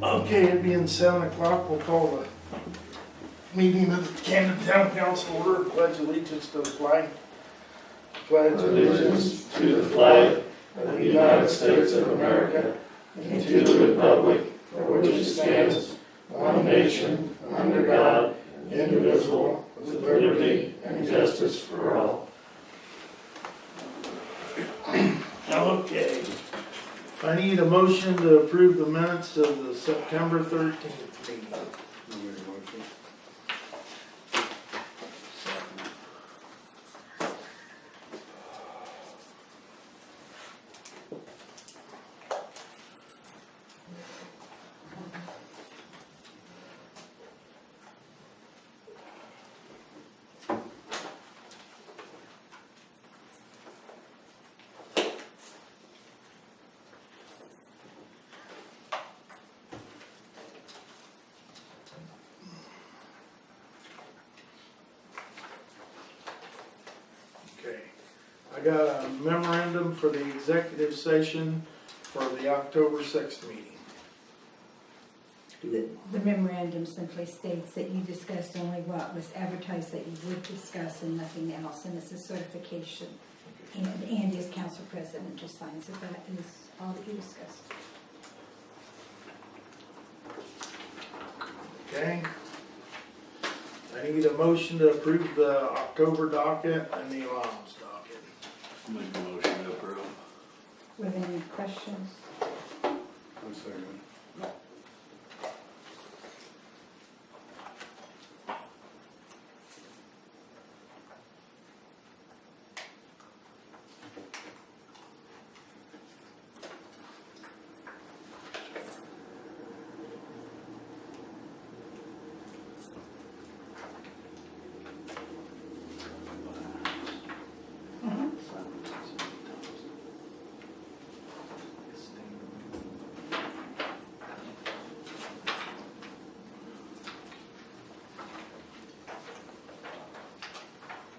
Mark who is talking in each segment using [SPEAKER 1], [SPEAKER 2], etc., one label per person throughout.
[SPEAKER 1] Okay, it being 7 o'clock, we'll call the meeting of the CamdenTown Council order, pledge allegiance to the flag. Pledge
[SPEAKER 2] Allegiance to the flag of the United States of America and to the republic for which it stands, one nation, under God, indivisible, with liberty and justice for all.
[SPEAKER 1] Okay. I need a motion to approve the minutes of the September 13th meeting. Okay, I got a memorandum for the executive session for the October 6th meeting.
[SPEAKER 3] The memorandum simply states that you discussed only what was advertised that you would discuss and nothing else, and it's a certification. And Andy, as council president, just signs it. That is all that you discussed.
[SPEAKER 1] Okay. I need a motion to approve the October docket and the allowance docket.
[SPEAKER 2] Make a motion to approve.
[SPEAKER 3] Were there any questions?
[SPEAKER 2] I'm sorry.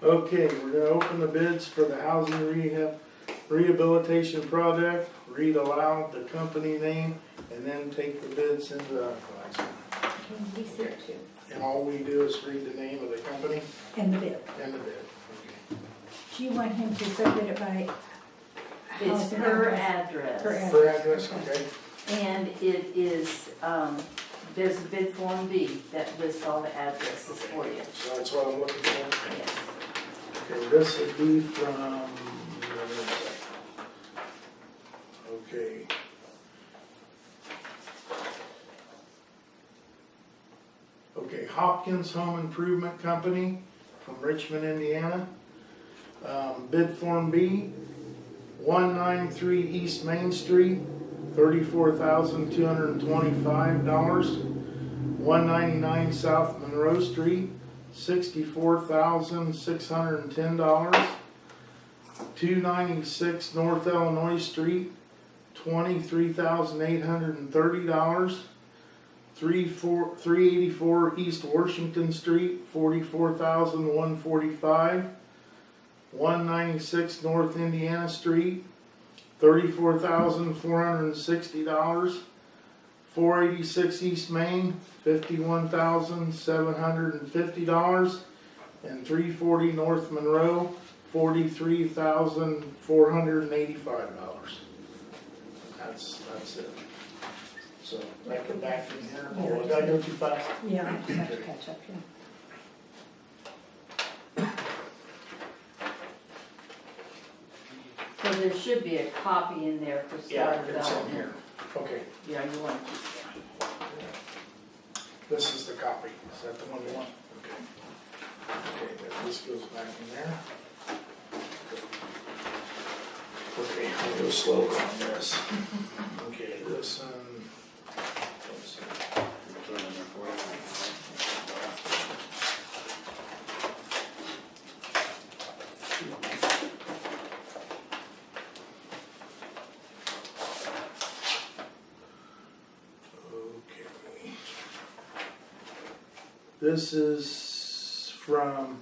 [SPEAKER 1] Okay, we're gonna open the bids for the housing rehabilitation project, read aloud the company name, and then take the bids into advertisement.
[SPEAKER 3] Can we see it too?
[SPEAKER 1] And all we do is read the name of the company
[SPEAKER 3] And the bid.
[SPEAKER 1] and the bid. Okay.
[SPEAKER 3] Do you want him to submit it by?
[SPEAKER 4] It's
[SPEAKER 3] housing
[SPEAKER 4] per
[SPEAKER 3] address? Per
[SPEAKER 4] address,
[SPEAKER 1] For address, okay.
[SPEAKER 4] and it is, there's a bid form B that lists all the addresses for you.
[SPEAKER 1] So that's what I'm looking for.
[SPEAKER 4] Yes.
[SPEAKER 1] Okay, this would be from, okay. Okay, Hopkins Home Improvement Company from Richmond, Indiana. Bid form B, 193 East Main Street, $34,225. 199 South Monroe Street, $64,610. 296 North Illinois Street, $23,830. 384 East Washington Street, $44,145. 196 North Indiana Street, $34,460. 486 East Main, $51,750. And 340 North Monroe, $43,485. That's it. So back it back in here. Oh, did I go too fast?
[SPEAKER 3] Yeah, I just have to catch up here.
[SPEAKER 4] So there should be a copy in there for
[SPEAKER 1] Yeah,
[SPEAKER 4] start
[SPEAKER 1] it's in
[SPEAKER 4] development.
[SPEAKER 1] here. Okay,
[SPEAKER 4] Yeah, you want to.
[SPEAKER 1] this is the copy. Is that the one you want? Okay. Okay, this goes back in there. Okay, I'll go slow on this. Okay, this let's see. Okay. This is from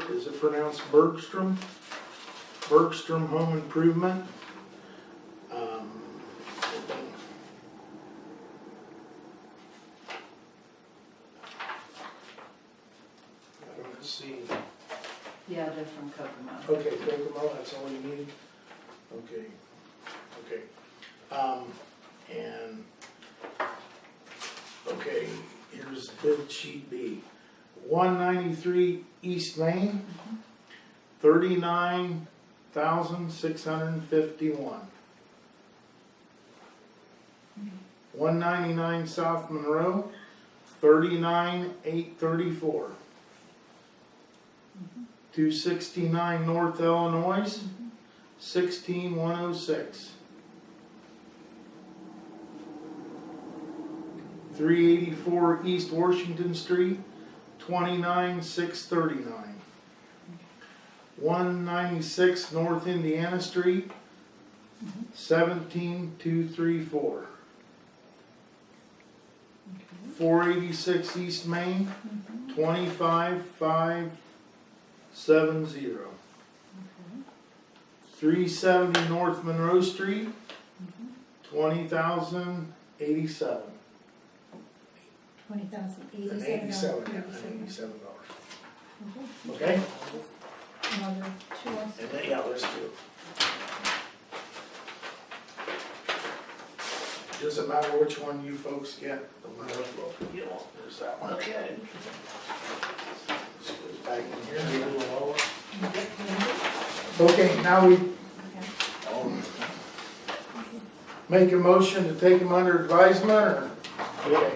[SPEAKER 1] is it pronounced Bergstrom? Bergstrom Home Improvement. let's see.
[SPEAKER 4] Yeah, they're from Kokomo.
[SPEAKER 1] Okay, Kokomo, that's all you need? Okay, okay. And, okay, here's bid sheet B. 193 East Main, 39,651. 199 South Monroe, 39,834. 269 North Illinois, 16,106. 384 East Washington Street, 29,639. 196 North Indiana Street, 17,234. 486 East Main, 25,570. 370 North Monroe Street, 20,087.
[SPEAKER 3] $20,087.
[SPEAKER 1] $87. Okay?
[SPEAKER 3] Another two or
[SPEAKER 1] And then, yeah, there's two. Doesn't matter which one you folks get, no matter what you get one, there's that one. Okay. This goes back in here. Okay, now we make a motion to take them under advisement, or? Okay.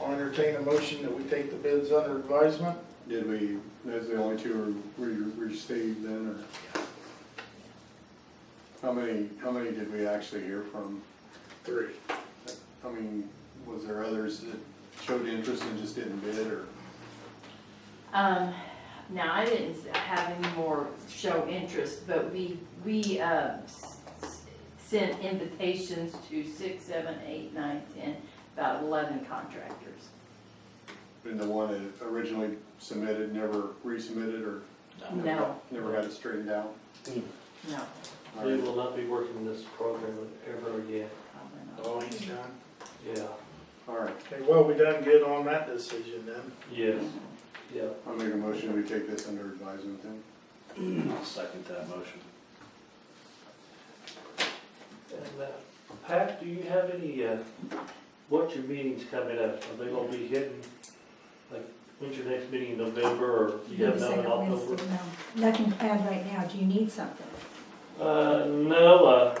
[SPEAKER 1] I'll entertain a motion that we take the bids under advisement.
[SPEAKER 2] Did we, those are the only two we received then, or? How many did we actually hear from?
[SPEAKER 1] 3.
[SPEAKER 2] I mean, was there others that showed interest and just didn't bid, or?
[SPEAKER 4] Now, I didn't have any more show interest, but we sent invitations to 6, 7, 8, 9, 10, about 11 contractors.
[SPEAKER 2] And the one that originally submitted never resubmitted, or
[SPEAKER 4] No,
[SPEAKER 2] never got it straightened out?
[SPEAKER 4] no.
[SPEAKER 5] We will not be working this program ever again.
[SPEAKER 4] Probably not.
[SPEAKER 1] Oh, he's done.
[SPEAKER 5] Yeah,
[SPEAKER 2] All right,
[SPEAKER 1] Okay, well, we done good on that decision then.
[SPEAKER 5] yes, yeah.
[SPEAKER 2] I'll make a motion, we take this under advisement then.
[SPEAKER 6] I'll second that motion.
[SPEAKER 5] And Pat, do you have any, what's your meetings coming up? Are they gonna be hitting, like, when's your next meeting in November, or do you have none in October?
[SPEAKER 3] No, nothing to add right now. Do you need something?
[SPEAKER 5] No,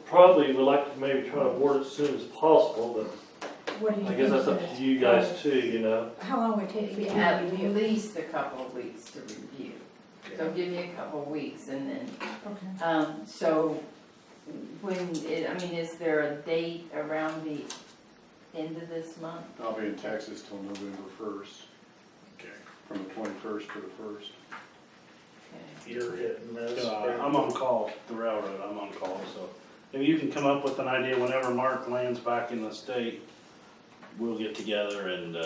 [SPEAKER 5] probably would like to maybe try to board it as soon as possible, but
[SPEAKER 3] What do you
[SPEAKER 5] I
[SPEAKER 3] think?
[SPEAKER 5] guess that's up
[SPEAKER 3] it is?
[SPEAKER 5] to you guys too, you know?
[SPEAKER 3] How long would it take for you to
[SPEAKER 4] At
[SPEAKER 3] review?
[SPEAKER 4] least a couple of weeks to review. So give me a couple of weeks and then,
[SPEAKER 3] Okay.
[SPEAKER 4] so is there a date around the end of this month?
[SPEAKER 2] I'll be in Texas till November 1st,
[SPEAKER 1] Okay.
[SPEAKER 2] from the 21st to the 1st.
[SPEAKER 4] Okay.
[SPEAKER 1] You're hitting this.
[SPEAKER 6] I'm on call, the railroad, I'm on call, so if you can come up with an idea whenever Mark lands back in the state, we'll get together and,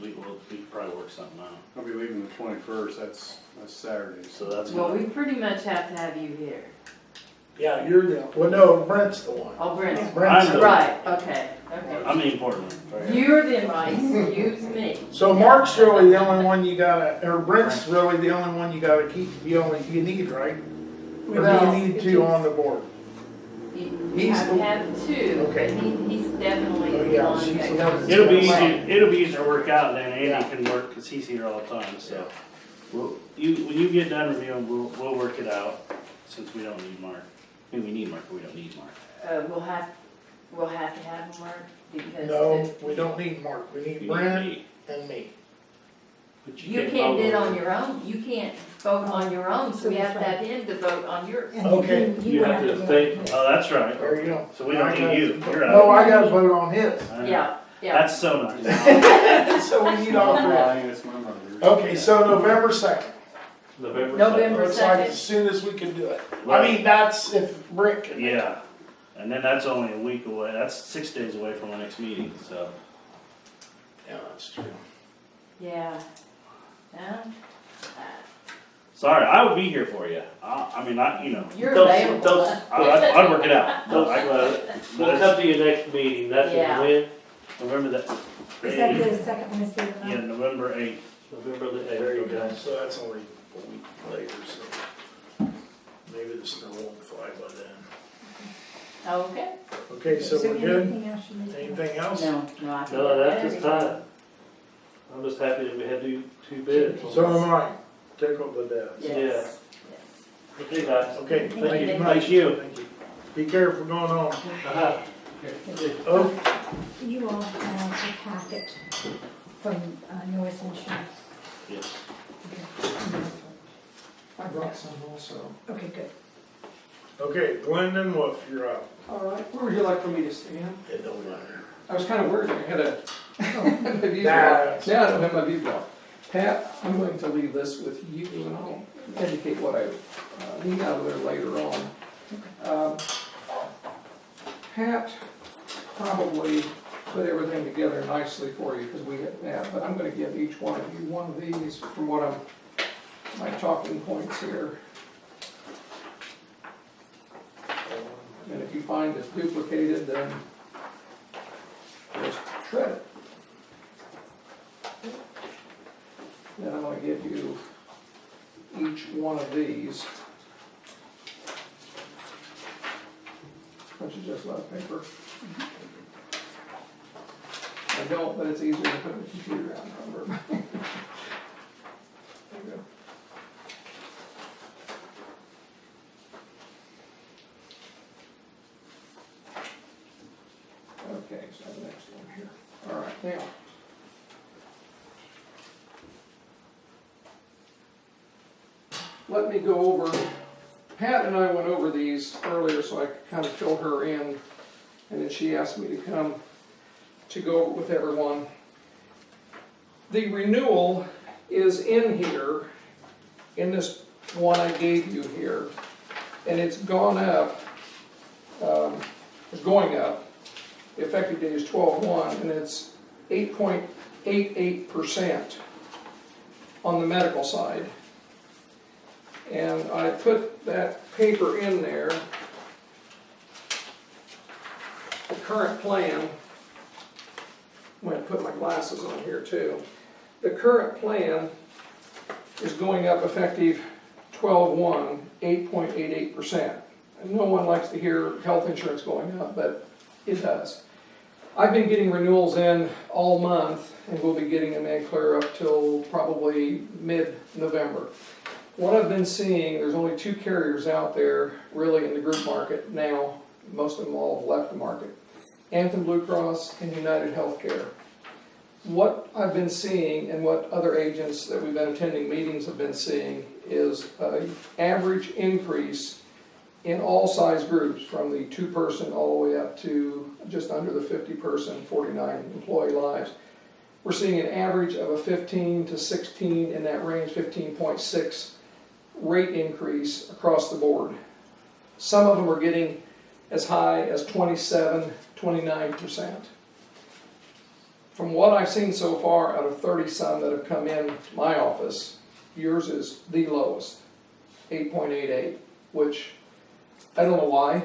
[SPEAKER 6] we can probably work something out.
[SPEAKER 2] I'll be leaving the 21st, that's Saturday.
[SPEAKER 6] So that's.
[SPEAKER 4] Well, we pretty much have to have you here.
[SPEAKER 1] Yeah, you're the, well, no, Brent's the one.
[SPEAKER 4] Oh, Brent,
[SPEAKER 1] Brent's
[SPEAKER 6] I'm
[SPEAKER 1] the-
[SPEAKER 4] right, okay, okay.
[SPEAKER 6] I'm in Portland.
[SPEAKER 4] You're the advice, use me.
[SPEAKER 1] So Mark's really the only one you gotta, or Brent's really the only one you gotta keep, you need, right? Or do
[SPEAKER 4] Well,
[SPEAKER 1] you need 2 on the board?
[SPEAKER 4] You
[SPEAKER 1] He's
[SPEAKER 4] have
[SPEAKER 1] the-
[SPEAKER 4] to have 2, but
[SPEAKER 1] Okay.
[SPEAKER 4] he's definitely
[SPEAKER 1] Oh,
[SPEAKER 4] the
[SPEAKER 1] yeah,
[SPEAKER 4] one
[SPEAKER 1] she's
[SPEAKER 4] that
[SPEAKER 1] the one
[SPEAKER 4] goes.
[SPEAKER 1] that's-
[SPEAKER 6] It'll be easier to work out than
[SPEAKER 1] Yeah.
[SPEAKER 6] Andy can work, cause he's here all the time, so. When you get done reviewing, we'll work it out, since we don't need Mark. I mean, we need Mark, but we don't need Mark.
[SPEAKER 4] We'll have to have Mark because.
[SPEAKER 1] No,
[SPEAKER 4] if-
[SPEAKER 1] we don't need Mark, we need
[SPEAKER 6] We
[SPEAKER 1] Brent
[SPEAKER 6] need-
[SPEAKER 1] and me.
[SPEAKER 6] but
[SPEAKER 4] You can't
[SPEAKER 6] vote
[SPEAKER 4] bid on
[SPEAKER 6] it.
[SPEAKER 4] your own, you can't vote on your own, so we have to have him to vote on yours.
[SPEAKER 3] And
[SPEAKER 1] Okay.
[SPEAKER 5] You have to abstain.
[SPEAKER 6] Oh, that's right.
[SPEAKER 1] There you go.
[SPEAKER 6] So we don't need you, you're
[SPEAKER 1] No,
[SPEAKER 6] out.
[SPEAKER 1] I gotta vote on his.
[SPEAKER 4] Yeah, yeah.
[SPEAKER 6] That's so nice.
[SPEAKER 1] So we need all 3.
[SPEAKER 2] Mine, it's my mother's.
[SPEAKER 1] Okay, so November 2nd.
[SPEAKER 5] November
[SPEAKER 4] November
[SPEAKER 1] Looks like
[SPEAKER 4] 2nd.
[SPEAKER 1] as soon as we can do it. I mean, that's if Brent can.
[SPEAKER 6] Yeah, and then that's only a week away, that's 6 days away from our next meeting, so.
[SPEAKER 1] Yeah, that's true.
[SPEAKER 4] Yeah. Yeah.
[SPEAKER 6] Sorry, I would be here for you.
[SPEAKER 4] You're
[SPEAKER 5] Those-
[SPEAKER 4] available.
[SPEAKER 5] those-
[SPEAKER 6] I'd work it out.
[SPEAKER 5] We'll come to your next meeting, that's
[SPEAKER 4] Yeah.
[SPEAKER 5] when,
[SPEAKER 6] November that.
[SPEAKER 3] Is that the second Wednesday of the
[SPEAKER 6] Yeah,
[SPEAKER 3] month?
[SPEAKER 6] November 8th.
[SPEAKER 5] November the
[SPEAKER 1] There you
[SPEAKER 5] 8th,
[SPEAKER 1] go,
[SPEAKER 5] okay.
[SPEAKER 1] so that's only a week later, so maybe the snow won't fly by then.
[SPEAKER 4] Okay.
[SPEAKER 1] Okay, so we're good?
[SPEAKER 3] Anything else you need to know?
[SPEAKER 1] Anything else?
[SPEAKER 4] No, I think
[SPEAKER 5] No, that's
[SPEAKER 4] everything.
[SPEAKER 5] just time. I'm just happy that we had two bids.
[SPEAKER 1] So am I, tickled to death.
[SPEAKER 4] Yes.
[SPEAKER 5] Okay, guys.
[SPEAKER 1] Okay,
[SPEAKER 3] Thank
[SPEAKER 1] thank you
[SPEAKER 3] you.
[SPEAKER 1] much.
[SPEAKER 6] Thank you.
[SPEAKER 1] Thank you. Be careful going on.
[SPEAKER 5] Uh-huh.
[SPEAKER 1] Oh,
[SPEAKER 3] You all have a packet from Norris Insurance.
[SPEAKER 6] Yes.
[SPEAKER 2] I brought some also.
[SPEAKER 3] Okay, good.
[SPEAKER 1] okay, Glendon Wolf, you're up.
[SPEAKER 2] All right, where would you like for me to stand?
[SPEAKER 1] It don't matter.
[SPEAKER 2] I was kind of worried, I had a, my view
[SPEAKER 1] Nah.
[SPEAKER 2] block. Now I don't have my view block. Pat, I'm going to leave this with you, and I'll indicate what I need out of there later on. Pat probably put everything together nicely for you, because we had that, but I'm gonna give each one of you one of these from what my talking points here. And if you find it's duplicated, then just shred it. Then I'm gonna give you each one of these, which is just left paper. I don't, but it's easier to put the computer out and remember. There you go. Okay, so the next one here. All right, now. Let me go over, Pat and I went over these earlier, so I could kind of fill her in, and then she asked me to come to go over with everyone. The renewal is in here, in this one I gave you here, and it's gone up, it's going up. The effective date is 12/1, and it's 8.88% on the medical side. And I put that paper in there. The current plan, I'm going to put my glasses on here too. The current plan is going up effective 12/1, 8.88%. And no one likes to hear health insurance going up, but it does. I've been getting renewals in all month, and we'll be getting them in clear up till probably mid-November. What I've been seeing, there's only two carriers out there really in the group market now. Most of them all have left the market. Anthem Blue Cross and United Healthcare. What I've been seeing and what other agents that we've been attending meetings have been seeing is an average increase in all size groups, from the 2-person all the way up to just under the 50-person, 49 employee lives. We're seeing an average of a 15 to 16 in that range, 15.6 rate increase across the board. Some of them are getting as high as 27, 29%. From what I've seen so far, out of 30 some that have come in to my office, yours is the lowest, 8.88, which I don't know why.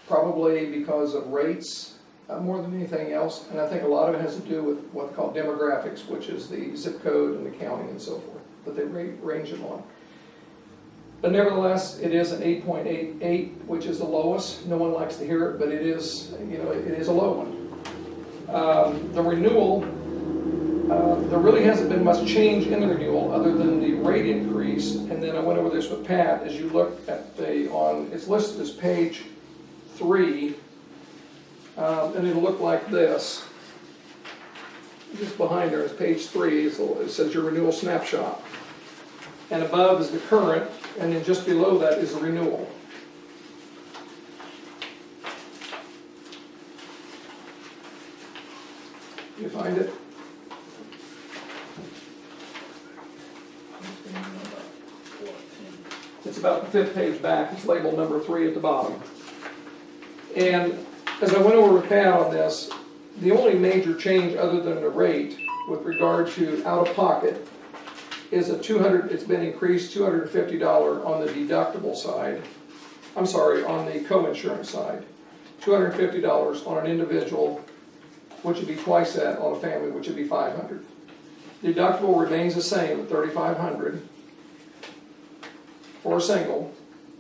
[SPEAKER 2] Probably because of rates more than anything else, and I think a lot of it has to do with what's called demographics, which is the zip code and the county and so forth that they range them on. But nevertheless, it is an 8.88, which is the lowest. No one likes to hear it, but it is, it is a low one. The renewal, there really hasn't been much change in the renewal other than the rate increase. And then I went over this with Pat. As you look at it's listed as page 3, and it'll look like this. Just behind there is page 3. It says your renewal snapshot. And above is the current, and then just below that is the renewal. You find it? It's about the 5th page back. It's labeled number 3 at the bottom. And as I went over with Pat on this, the only major change other than the rate with regard to out-of-pocket is it's been increased $250 on the deductible side. I'm sorry, on the co-insurance side. $250 on an individual, which would be twice that on a family, which would be $500. deductible remains the same at $3,500 for a single.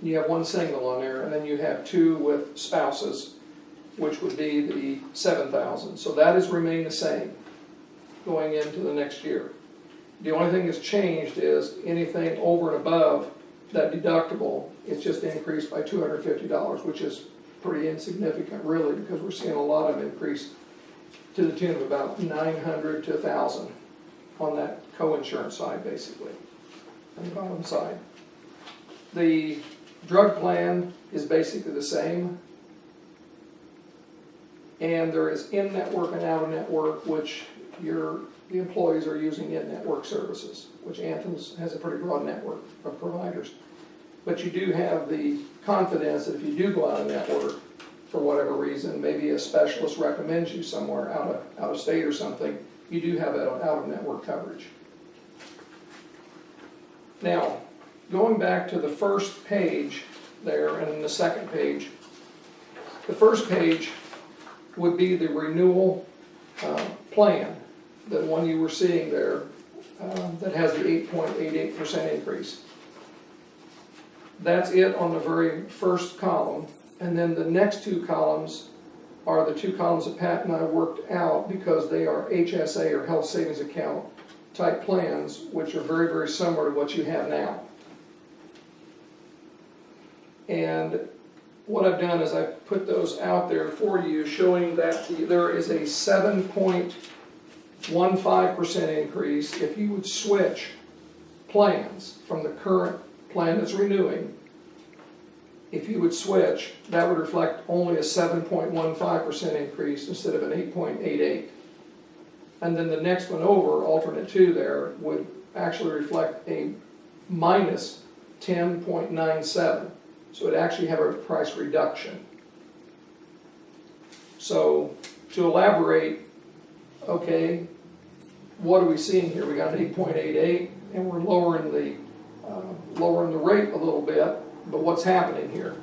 [SPEAKER 2] You have one single on there, and then you have two with spouses, which would be the $7,000. So that has remained the same going into the next year. The only thing that's changed is anything over and above that deductible, it's just increased by $250, which is pretty insignificant really, because we're seeing a lot of increase to the tune of about $900 to $1,000 on that co-insurance side, basically, on the bottom side. The drug plan is basically the same, and there is in-network and out-of-network, which the employees are using in-network services, which Anthem's has a pretty broad network of providers. But you do have the confidence that if you do go out of network for whatever reason, maybe a specialist recommends you somewhere out of state or something, you do have that out-of-network coverage. Now, going back to the first page there and then the second page, the first page would be the renewal plan, the one you were seeing there that has the 8.88% increase. That's it on the very first column, and then the next two columns are the two columns that Pat and I worked out because they are HSA or health savings account type plans, which are very, very similar to what you have now. And what I've done is I've put those out there for you, showing that there is a 7.15% increase if you would switch plans from the current plan that's renewing. If you would switch, that would reflect only a 7.15% increase instead of an 8.88. And then the next one over, alternate 2 there, would actually reflect a minus 10.97. So it actually have a price reduction. So to elaborate, okay, what are we seeing here? We got an 8.88, and we're lowering the rate a little bit. But what's happening here?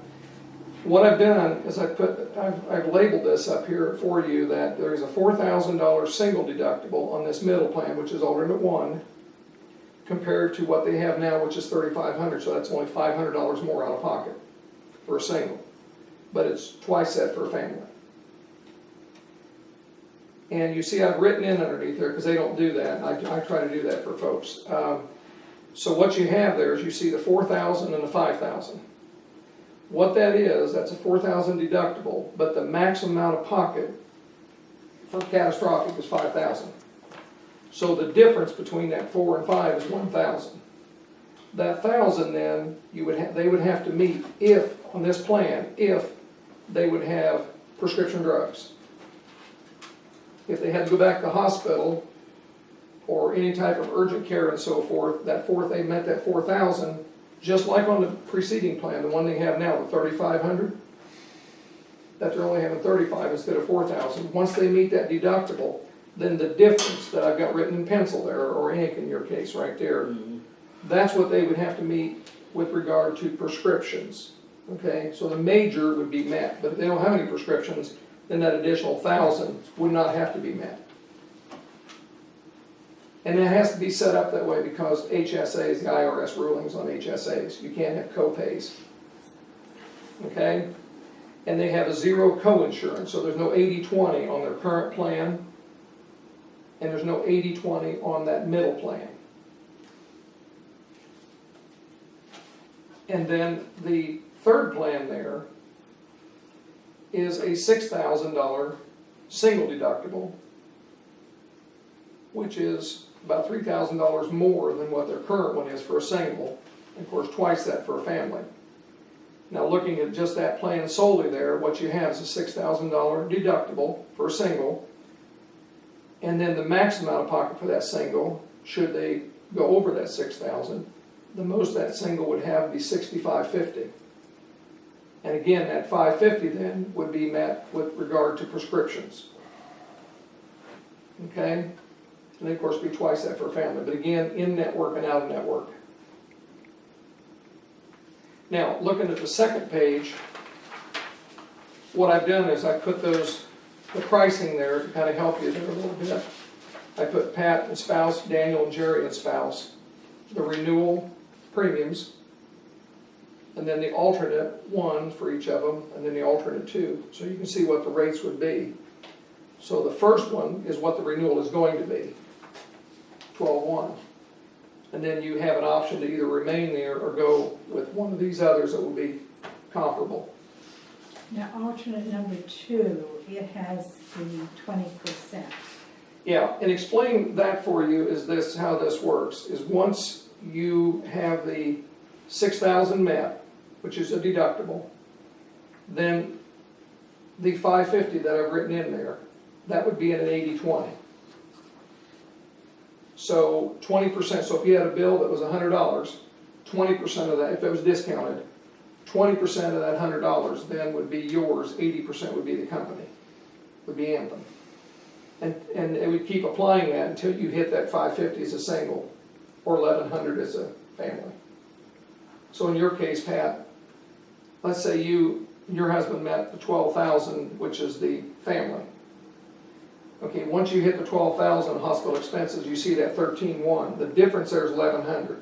[SPEAKER 2] What I've done is I've labeled this up here for you that there's a $4,000 single deductible on this middle plan, which is alternate 1, compared to what they have now, which is $3,500. So that's only $500 more out of pocket for a single, but it's twice that for a family. And you see I've written in underneath there, because they don't do that. I try to do that for folks. So what you have there is you see the $4,000 and the $5,000. What that is, that's a $4,000 deductible, but the maximum out of pocket for catastrophic is $5,000. So the difference between that 4 and 5 is $1,000. That $1,000 then they would have to meet if on this plan if they would have prescription drugs. If they had to go back to the hospital or any type of urgent care and so forth, they met that $4,000, just like on the preceding plan, the one they have now, the $3,500, that they're only having $35,000 instead of $4,000. Once they meet that deductible, then the difference that I've got written in pencil there, or ink in your case right there, that's what they would have to meet with regard to prescriptions. Okay, so the major would be met, but if they don't have any prescriptions, then that additional $1,000 would not have to be met. And it has to be set up that way because HSAs, the IRS rulings on HSAs, you can't have co-pays. Okay? And they have a 0 co-insurance, so there's no 80-20 on their current plan, and there's no 80-20 on that middle plan. And then the third plan there is a $6,000 single deductible, which is about $3,000 more than what their current one is for a single, and of course twice that for a family. Now looking at just that plan solely there, what you have is a $6,000 deductible for a single, and then the maximum out of pocket for that single, should they go over that $6,000, the most that single would have would be $6,550. And again, that $550 then would be met with regard to prescriptions. Okay? And then of course be twice that for a family. But again, in network and out of network. Now, looking at the second page, what I've done is I put the pricing there to kind of help you there a little bit.
[SPEAKER 7] I put Pat and spouse, Daniel and Jerry and spouse, the renewal premiums, and then the alternate one for each of them, and then the alternate two, so you can see what the rates would be. So the first one is what the renewal is going to be, 12.1. And then you have an option to either remain there or go with one of these others that will be comparable.
[SPEAKER 3] Now, alternate number 2, it has the 20%.
[SPEAKER 7] Yeah, and explain that for you is this, how this works, is once you have the 6,000 met, which is a deductible, then the 550 that I've written in there, that would be in an 80-20. So 20%, so if you had a bill that was $100, 20% of that, if it was discounted, 20% of that $100 then would be yours, 80% would be the company, would be Anthem. And it would keep applying that until you hit that 550 as a single, or 1,100 as a family. So in your case, Pat, let's say your husband met the 12,000, which is the family. Okay, once you hit the 12,000 hospital expenses, you see that 13.1. The difference there is 1,100.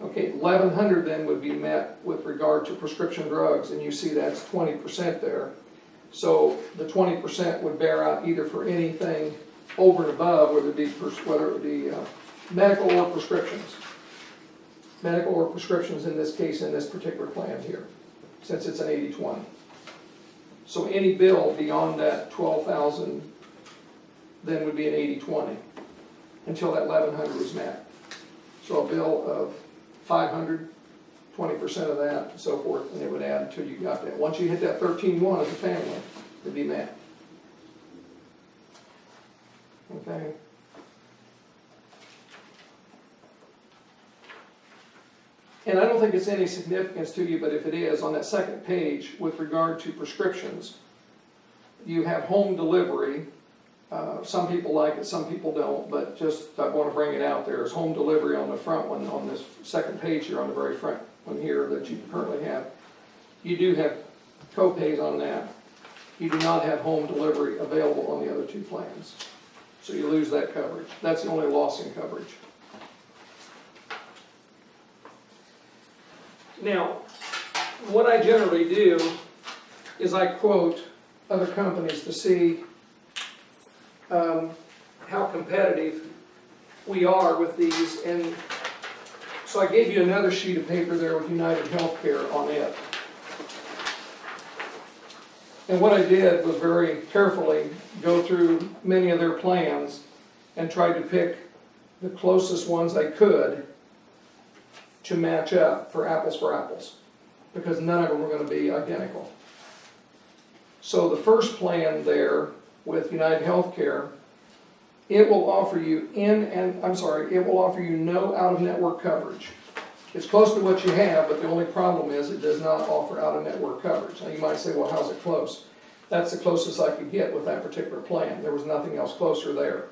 [SPEAKER 7] Okay, 1,100 then would be met with regard to prescription drugs, and you see that's 20% there. So the 20% would bear out either for anything over and above, whether it be medical or prescriptions. Medical or prescriptions in this case, in this particular plan here, since it's an 80-20. So any bill beyond that 12,000 then would be an 80-20 until that 1,100 is met. So a bill of 500, 20% of that, and so forth, and it would add until you got that. Once you hit that 13.1 as a family, it'd be met. Okay. And I don't think it's any significance to you, but if it is, on that second page, with regard to prescriptions, you have home delivery. Some people like it, some people don't, but just I want to bring it out there. There's home delivery on the front one, on this second page here, on the very front one here that you currently have. You do have co-pays on that. You do not have home delivery available on the other two plans. So you lose that coverage. That's the only loss in coverage. Now, what I generally do is I quote other companies to see how competitive we are with these, and so I gave you another sheet of paper there with United Healthcare on it. And what I did was very carefully go through many of their plans and try to pick the closest ones I could to match up for apples, because none of them were going to be identical. So the first plan there with United Healthcare, it will offer you it will offer you no out-of-network coverage. It's close to what you have, but the only problem is it does not offer out-of-network coverage. Now you might say, well, how's it close? That's the closest I could get with that particular plan. There was nothing else closer there.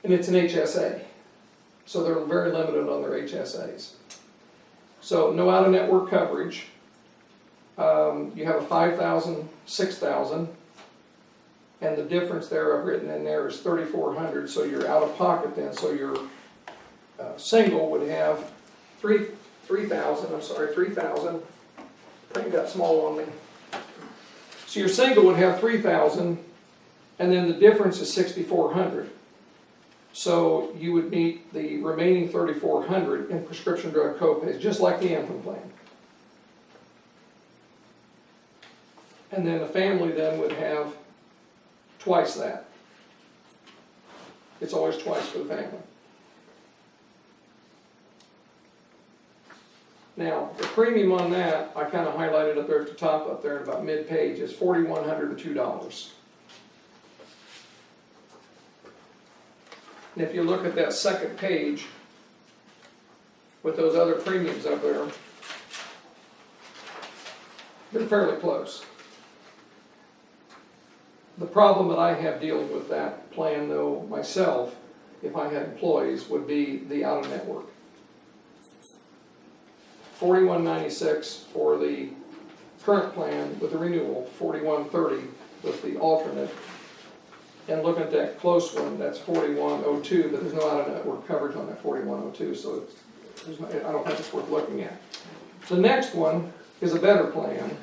[SPEAKER 7] And it's an HSA. So they're very limited on their HSAs. So no out-of-network coverage. You have a 5,000, 6,000. And the difference there I've written in there is 3,400, so you're out of pocket then. So your single would have 3,000. Print got small on me. So your single would have 3,000, and then the difference is 6,400. So you would meet the remaining 3,400 in prescription drug copays, just like the Anthem plan. And then the family then would have twice that. It's always twice for the family. Now, the premium on that, I kind of highlighted up there at the top up there at about mid-page, is $4,102. And if you look at that second page with those other premiums up there, they're fairly close. The problem that I have dealing with that plan, though, myself, if I had employees, would be the out-of-network. $41.96 for the current plan with the renewal, $41.30 with the alternate, And looking at that close one, that's 4102, but there's no out-of-network coverage on that 4102, so I don't think it's worth looking at. The next one is a better plan.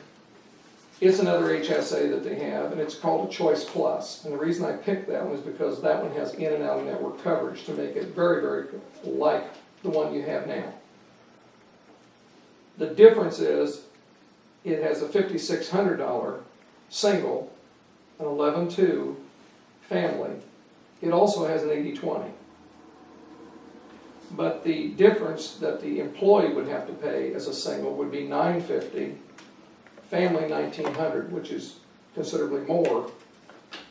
[SPEAKER 7] It's another HSA that they have, and it's called a Choice Plus. And the reason I picked that one is because that one has in and out of network coverage to make it very, very like the one you have now. The difference is it has a $5,600 single, an 11-2 family. It also has an 80-20. But the difference that the employee would have to pay as a single would be $950, family $1,900, which is considerably more.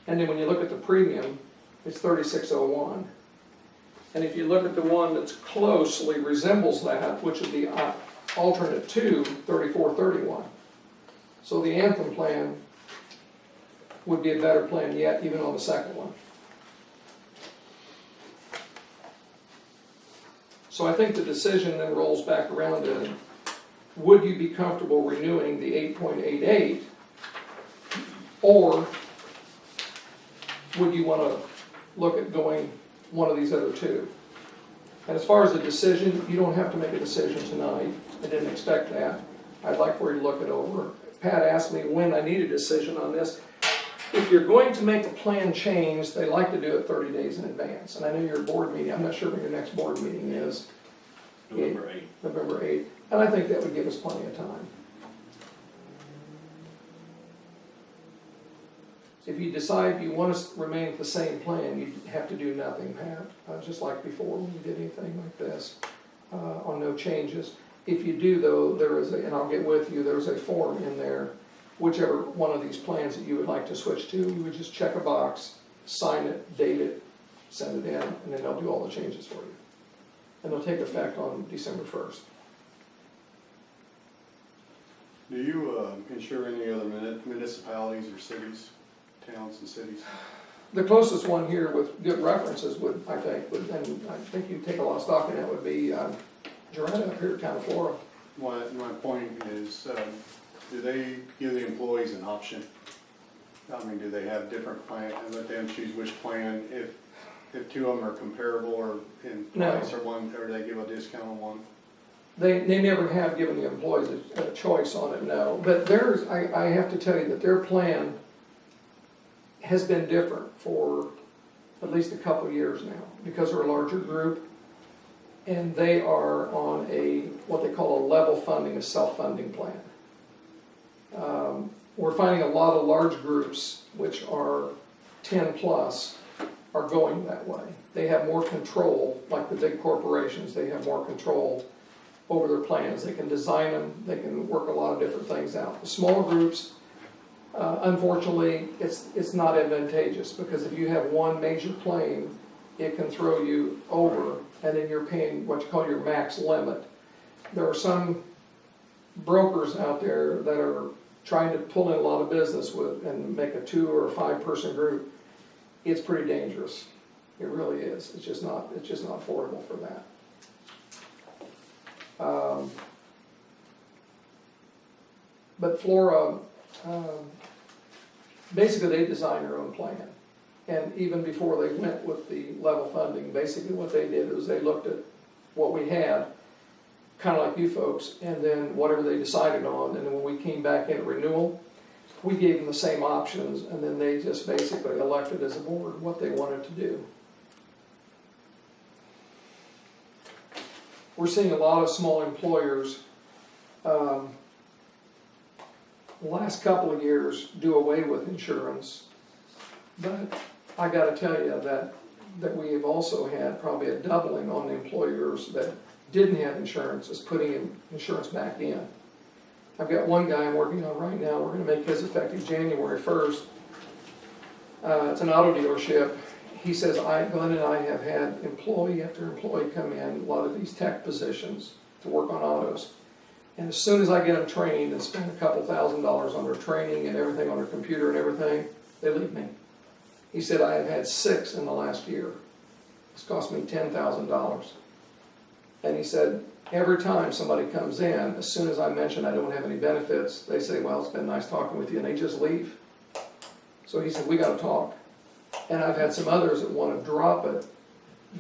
[SPEAKER 7] And then when you look at the premium, it's $3,601. And if you look at the one that's closely resembles that, which would be alternate 2, $3,431. So the Anthem plan would be a better plan yet, even on the second one. So I think the decision then rolls back around to, would you be comfortable renewing the 8.88, or would you want to look at going one of these other two? And as far as the decision, you don't have to make a decision tonight. I didn't expect that. I'd like for you to look it over. Pat asked me when I need a decision on this. If you're going to make a plan change, they like to do it 30 days in advance. And I know your board meeting, I'm not sure when your next board meeting is.
[SPEAKER 6] November 8th.
[SPEAKER 7] November 8th. And I think that would give us plenty of time. If you decide you want to remain with the same plan, you have to do nothing, Pat. Just like before when you did anything like this, on no changes. If you do, though, there is and I'll get with you, there's a form in there. Whichever one of these plans that you would like to switch to, you would just check a box, sign it, date it, send it in, and then they'll do all the changes for you. And they'll take effect on December 1st.
[SPEAKER 2] Do you insure any other municipalities or cities, towns and cities?
[SPEAKER 7] The closest one here with good references would, I think, and I think you take a lot of stock in that, would be Joretta up here at Town of Flora.
[SPEAKER 2] My point is, do they give the employees an option? I mean, do they have different plans and let them choose which plan if two of them are comparable or in price, or one, or they give a discount on one?
[SPEAKER 7] They never have given the employees a choice on it, no. But theirs, I have to tell you that their plan has been different for at least a couple of years now, because they're a larger group, and they are on what they call a level funding, a self-funding plan. We're finding a lot of large groups, which are 10 plus, are going that way. They have more control, like the big corporations, they have more control over their plans. They can design them, they can work a lot of different things out. The smaller groups, unfortunately, it's not advantageous, because if you have one major claim, it can throw you over, and then you're paying what you call your max limit. There are some brokers out there that are trying to pull in a lot of business with and make a 2 or 5 person group. It's pretty dangerous. It really is. It's just not affordable for that. But Flora, basically they designed their own plan. And even before they went with the level funding, basically what they did is they looked at what we had, kind of like you folks, and then whatever they decided on, and then when we came back in at renewal, we gave them the same options, and then they just basically elected as a board what they wanted to do. We're seeing a lot of small employers, the last couple of years, do away with insurance, but I got to tell you that we have also had probably a doubling on the employers that didn't have insurance is putting insurance back in. I've got one guy I'm working on right now. We're going to make his effective January 1st. It's an auto dealership. He says, Glenn and I have had employee after employee come in, a lot of these tech positions to work on autos. And as soon as I get them trained and spend a couple $1,000s on their training and everything on their computer and everything, they leave me. He said, I have had 6 in the last year. It's cost me $10,000. And he said, every time somebody comes in, as soon as I mention I don't have any benefits, they say, well, it's been nice talking with you, and they just leave. So he said, we got to talk. And I've had some others that want to drop it,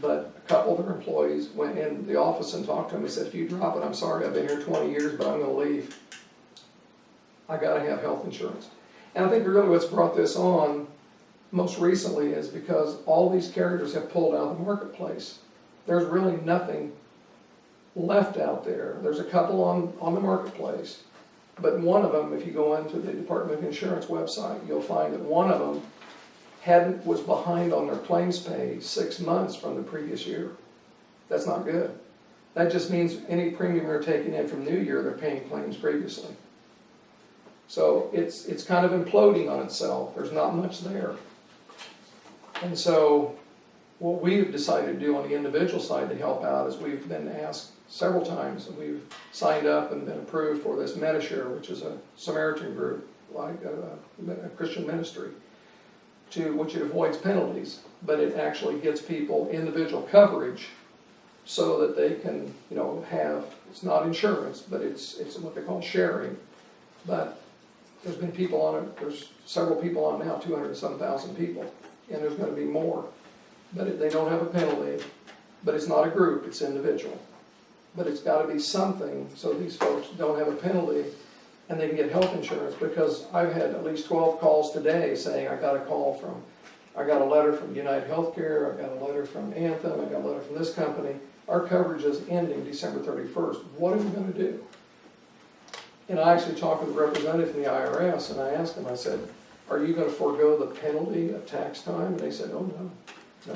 [SPEAKER 7] but a couple of their employees went in the office and talked to them and said, if you drop it, I'm sorry, I've been here 20 years, but I'm gonna leave. I gotta have health insurance. And I think really what's brought this on most recently is because all these carriers have pulled out of the marketplace. There's really nothing left out there. There's a couple on the marketplace, but one of them, if you go into the Department of Insurance website, you'll find that one of them was behind on their claims pay 6 months from the previous year. That's not good. That just means any premium they're taking in from New Year, they're paying claims previously. So it's kind of imploding on itself. There's not much there. And so what we've decided to do on the individual side to help out is we've been asked several times, and we've signed up and been approved for this Medishare, which is a Samaritan group, like a Christian ministry, which it avoids penalties, but it actually gets people individual coverage so that they can, have, it's not insurance, but it's what they call sharing. But there's been people on it, there's several people on it now, 200 and some thousand people, and there's going to be more. But they don't have a penalty, but it's not a group, it's individual. But it's got to be something so these folks don't have a penalty and they can get health insurance, because I've had at least 12 calls today saying I got a letter from United Healthcare, I got a letter from Anthem, I got a letter from this company. Our coverage is ending December 31st. What are we going to do? And I actually talked with a representative from the IRS, and I asked him, I said, are you going to forego the penalty of tax time? And they said, oh, no.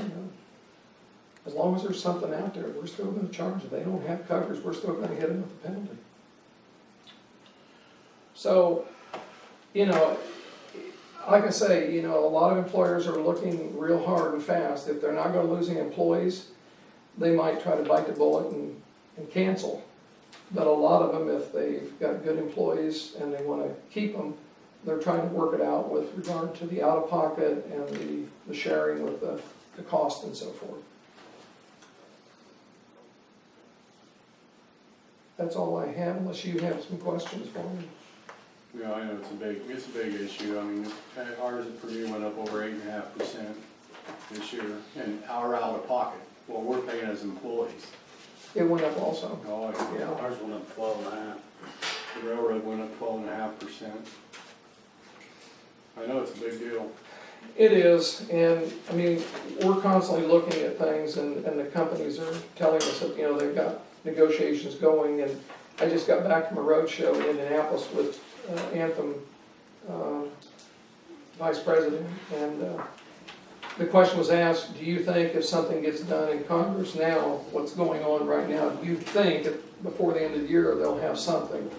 [SPEAKER 7] As long as there's something out there, we're still going to charge. If they don't have coverage, we're still going to hit them with the penalty. So, like I say, a lot of employers are looking real hard and fast. If they're not going to losing employees, they might try to bite the bullet and cancel. But a lot of them, if they've got good employees and they want to keep them, they're trying to work it out with regard to the out-of-pocket and the sharing with the cost and so forth. That's all I have, unless you have some questions for me.
[SPEAKER 2] Yeah, I know it's a big issue. I mean, ours for me went up over 8.5% this year, and our out of pocket, what we're paying as employees.
[SPEAKER 7] It went up also.
[SPEAKER 2] Oh,
[SPEAKER 7] Yeah.
[SPEAKER 6] Ours went up 12.5.
[SPEAKER 2] The railroad went up 12.5%. I know it's a big deal.
[SPEAKER 7] It is, and I mean, we're constantly looking at things, and the companies are telling us that, they've got negotiations going, and I just got back from a road show in Indianapolis with Anthem Vice President, and the question was asked, do you think if something gets done in Congress now, what's going on right now, do you think before the end of the year they'll have something?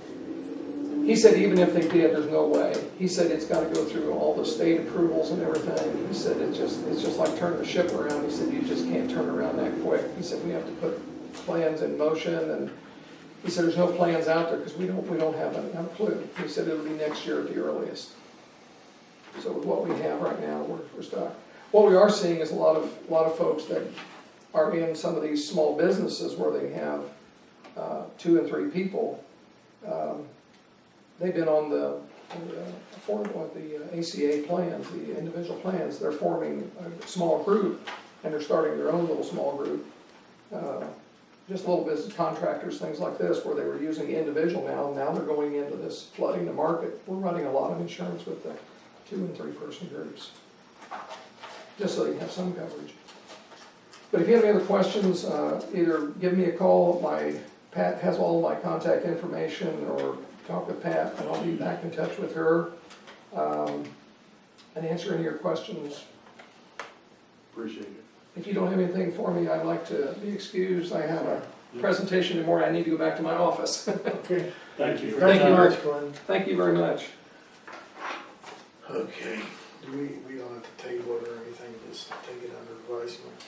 [SPEAKER 7] He said even if they did, there's no way. He said it's got to go through all the state approvals and everything. He said it's just like turning a ship around. He said you just can't turn around that quick. He said we have to put plans in motion, and he said there's no plans out there because we don't have a clue. He said it'll be next year at the earliest. So with what we have right now, we're stuck. What we are seeing is a lot of folks that are in some of these small businesses where they have 2 and 3 people. They've been on the ACA plans, the individual plans. They're forming a small group, and they're starting their own little small group. Just little business contractors, things like this, where they were using individual now they're going into this flooding the market. We're running a lot of insurance with the 2 and 3 person groups, just so they have some coverage. But if you have any other questions, either give me a call. Pat has all my contact information, or talk with Pat, and I'll be back in touch with her and answer any of your questions.
[SPEAKER 2] Appreciate it.
[SPEAKER 7] If you don't have anything for me, I'd like to be excused. I have a presentation tomorrow. I need to go back to my office.
[SPEAKER 1] Okay.
[SPEAKER 6] Thank you.
[SPEAKER 1] Thank you
[SPEAKER 7] you.
[SPEAKER 1] much, Glenn.
[SPEAKER 7] Thank you very much.
[SPEAKER 1] Okay. We don't have to table it or anything, just take it under advisement.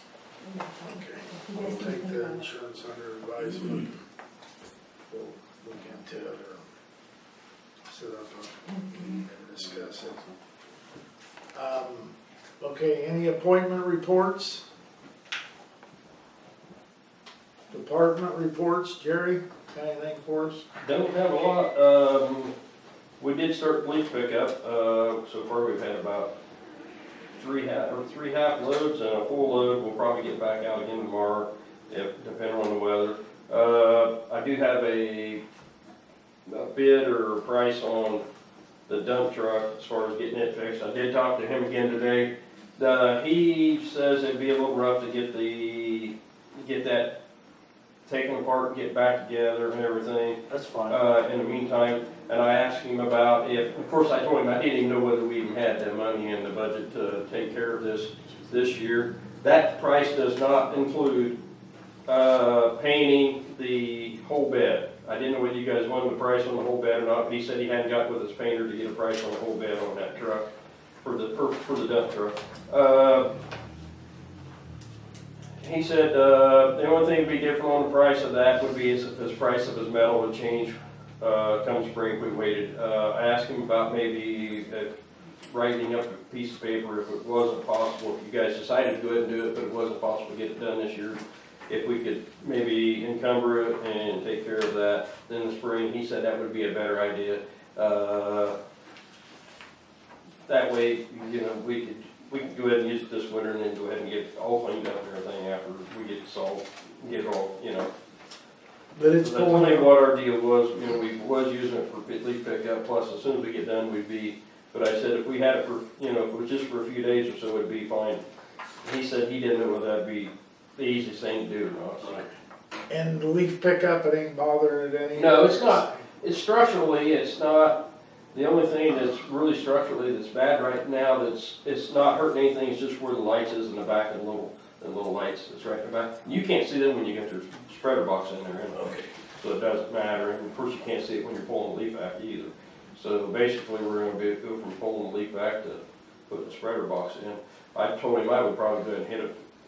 [SPEAKER 1] Okay. We'll take the insurance under advisement. We'll look into it or sit up and discuss it. Okay, any appointment reports? Department reports, Jerry, got anything for us?
[SPEAKER 8] Don't have a lot. We did start police pickup. So far we've had about
[SPEAKER 2] three half loads and a full load. We'll probably get back out again tomorrow, depending on the weather. I do have a bid or a price on the dump truck as far as getting it fixed. I did talk to him again today. He says it'd be a little rough to get that taken apart, get back together and everything.
[SPEAKER 6] That's fine.
[SPEAKER 2] In the meantime, and I asked him about if, of course I told him I didn't even know whether we even had the money in the budget to take care of this year. That price does not include, painting the whole bed. I didn't know whether you guys wanted the price on the whole bed or not, but he said he hadn't got with his painter to get a price on the whole bed on that truck, for the dump truck. He said, the only thing that'd be different on the price of that would be if the price of his metal would change, come spring if we waited. I asked him about maybe writing up a piece of paper if it wasn't possible, if you guys decided to go ahead and do it, but it wasn't possible to get it done this year, if we could maybe encumber it and take care of that in the spring. He said that would be a better idea. That way, you know, we could go ahead and use it this winter and then go ahead and get it all cleaned up and everything after we get it all, you know.
[SPEAKER 1] But it's
[SPEAKER 2] So that's
[SPEAKER 1] pulling
[SPEAKER 2] only what our deal was, you know, we was using it for leaf pickup, plus as soon as we get done, we'd be, but I said if we had it for, you know, if it was just for a few days or so, it'd be fine. He said he didn't know whether that'd be the easiest thing to do or not, so.
[SPEAKER 1] and the leaf pickup, it ain't bothering it any.
[SPEAKER 2] No, it's not. It's structurally, it's not, the only thing that's really structurally that's bad right now, it's not hurting anything, it's just where the lights is in the back of the little lights that's right in the back. You can't see them when you get your spreader box in there anyway, so it doesn't matter. And of course you can't see it when you're pulling the leaf back either. So basically we're gonna go from pulling the leaf back to putting the spreader box in. I told him I would probably go and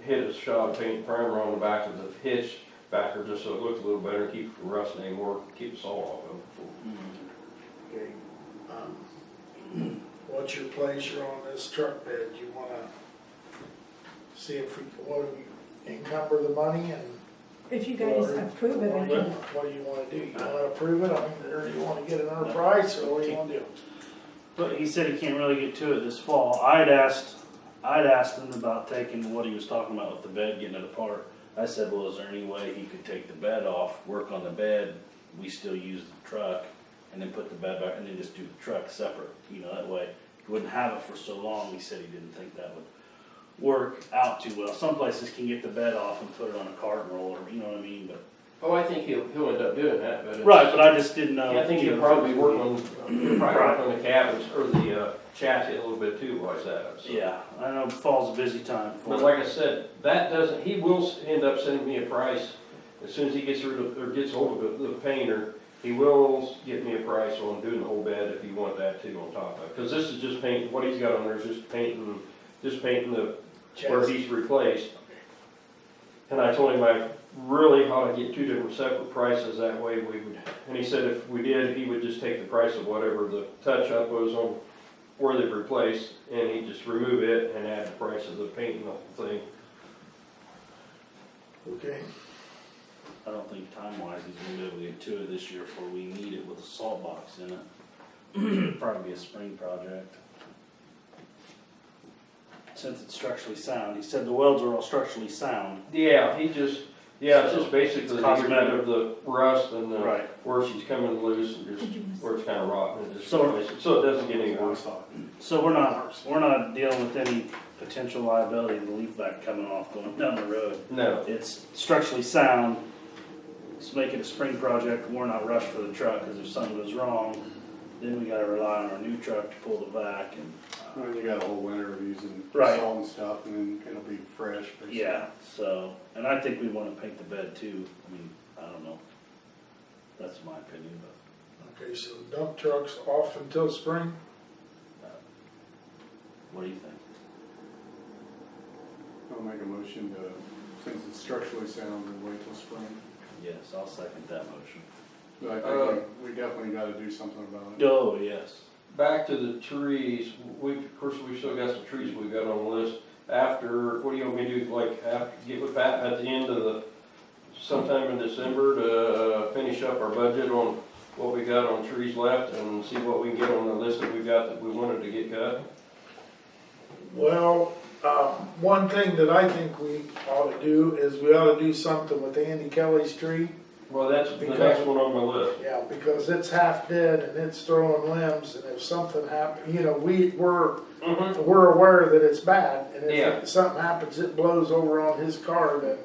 [SPEAKER 2] hit a shot of paint primer on the back of the hitch backer just so it looked a little better and keep it from rusting anymore, keep the salt off of it.
[SPEAKER 1] Okay. What's your pleasure on this truck bid? You wanna see if we encumber the money and
[SPEAKER 3] If you guys approve it, I can,
[SPEAKER 1] what do you wanna do? You wanna approve it, I mean, or you wanna get another price, or what do you wanna do?
[SPEAKER 6] But he said he can't really get to it this fall. I'd asked him about taking what he was talking about with the bed, getting it apart. I said, well, is there any way he could take the bed off, work on the bed, we still use the truck, and then put the bed back, and then just do the truck separate, you know, that way he wouldn't have it for so long. He said he didn't think that would work out too well. Some places can get the bed off and put it on a cart roller, you know what I mean, but.
[SPEAKER 2] Oh, I think he'll end up doing that, but.
[SPEAKER 6] Right, but I just didn't know.
[SPEAKER 2] I think he'll probably work on the cabins or the chassis a little bit too, like that. So.
[SPEAKER 6] Yeah, I know fall's a busy time for
[SPEAKER 2] But
[SPEAKER 6] him.
[SPEAKER 2] like I said, he will end up sending me a price as soon as he gets rid of, or gets hold of the painter. He will get me a price on doing the whole bed if you want that too on top of it. Because this is just paint, what he's got on there is just painting the, where he's replaced. And I told him I really ought to get two different separate prices, that way we would, and he said if we did, he would just take the price of whatever the touch-up was on where they've replaced, and he'd just remove it and add the price of the painting the whole thing.
[SPEAKER 1] Okay.
[SPEAKER 6] I don't think time-wise he's gonna be able to get to it this year before we need it with a salt box in it. Probably be a spring project. Since it's structurally sound, he said the welds are all structurally sound.
[SPEAKER 2] Yeah, it's just basically to get rid
[SPEAKER 6] Cosmetic.
[SPEAKER 2] of the rust and the,
[SPEAKER 6] Right.
[SPEAKER 2] where she's coming loose and just,
[SPEAKER 3] did you miss?
[SPEAKER 2] where it's kinda rotten, and just
[SPEAKER 6] So-
[SPEAKER 2] replace it, so it doesn't get any worse.
[SPEAKER 6] So we're not dealing with any potential liability of the leaf back coming off going down the road.
[SPEAKER 2] No,
[SPEAKER 6] It's structurally sound. Let's make it a spring project. We're not rushed for the truck, because if something goes wrong, then we gotta rely on our new truck to pull the back and.
[SPEAKER 8] Well, you got a whole winter of using
[SPEAKER 6] Right.
[SPEAKER 8] salt and stuff, and then it'll be fresh. basically.
[SPEAKER 6] Yeah, so, and I think we wanna paint the bed too. I mean, I don't know. That's my opinion, but
[SPEAKER 1] Okay, so dump trucks off until spring?
[SPEAKER 6] what do you think?
[SPEAKER 8] I'll make a motion to, since it's structurally sound, we'll wait till spring.
[SPEAKER 6] Yes, I'll second that motion.
[SPEAKER 8] But I think we definitely gotta do something about it.
[SPEAKER 6] Oh, yes.
[SPEAKER 2] back to the trees, of course, we've still got some trees we've got on the list. After, what do you want me to do, like, get with Pat at the end of sometime in December to finish up our budget on what we got on trees left and see what we can get on the list that we got that we wanted to get cut?
[SPEAKER 1] Well, one thing that I think we ought to do is we ought to do something with Andy Kelly's tree.
[SPEAKER 2] Well, that's the
[SPEAKER 1] Because-
[SPEAKER 2] next one on my list.
[SPEAKER 1] Yeah, because it's half dead and it's throwing limbs, and if something happens, you know, we're aware that it's bad, and
[SPEAKER 2] Yeah.
[SPEAKER 1] if something happens, it blows over on his car, then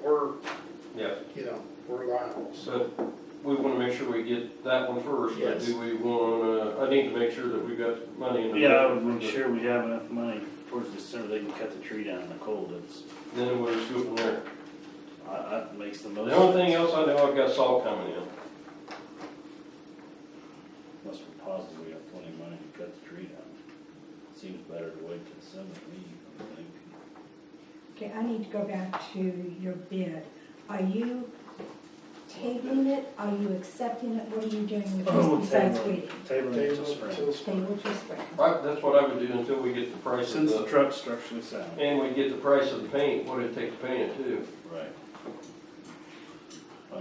[SPEAKER 2] Yeah,
[SPEAKER 1] you know, we're liable, so.
[SPEAKER 2] but we wanna make sure we get that one first, but
[SPEAKER 1] Yes.
[SPEAKER 2] do we wanna, I need to make sure that we got money in the.
[SPEAKER 6] Yeah, I
[SPEAKER 2] budget
[SPEAKER 6] would
[SPEAKER 2] for
[SPEAKER 6] make
[SPEAKER 2] the-
[SPEAKER 6] sure we have enough money towards December, they can cut the tree down in the cold,
[SPEAKER 2] Then we'll just go from there.
[SPEAKER 6] that makes the most.
[SPEAKER 2] The only thing else I know, I've got salt coming in.
[SPEAKER 6] Unless we're positive we have plenty of money to cut the tree down. Seems better to wait till December, to me, I think.
[SPEAKER 3] Okay, I need to go back to your bid. Are you tabling it? Are you accepting it? What are you doing with
[SPEAKER 6] Oh,
[SPEAKER 3] this besides
[SPEAKER 6] table.
[SPEAKER 3] waiting?
[SPEAKER 6] Table it till spring.
[SPEAKER 3] Table to spring.
[SPEAKER 2] That's what I would do until we get the price of
[SPEAKER 6] Since the
[SPEAKER 2] the,
[SPEAKER 6] truck's structurally sound.
[SPEAKER 2] and we get the price of the paint, what it'd take to paint it too.
[SPEAKER 6] Right.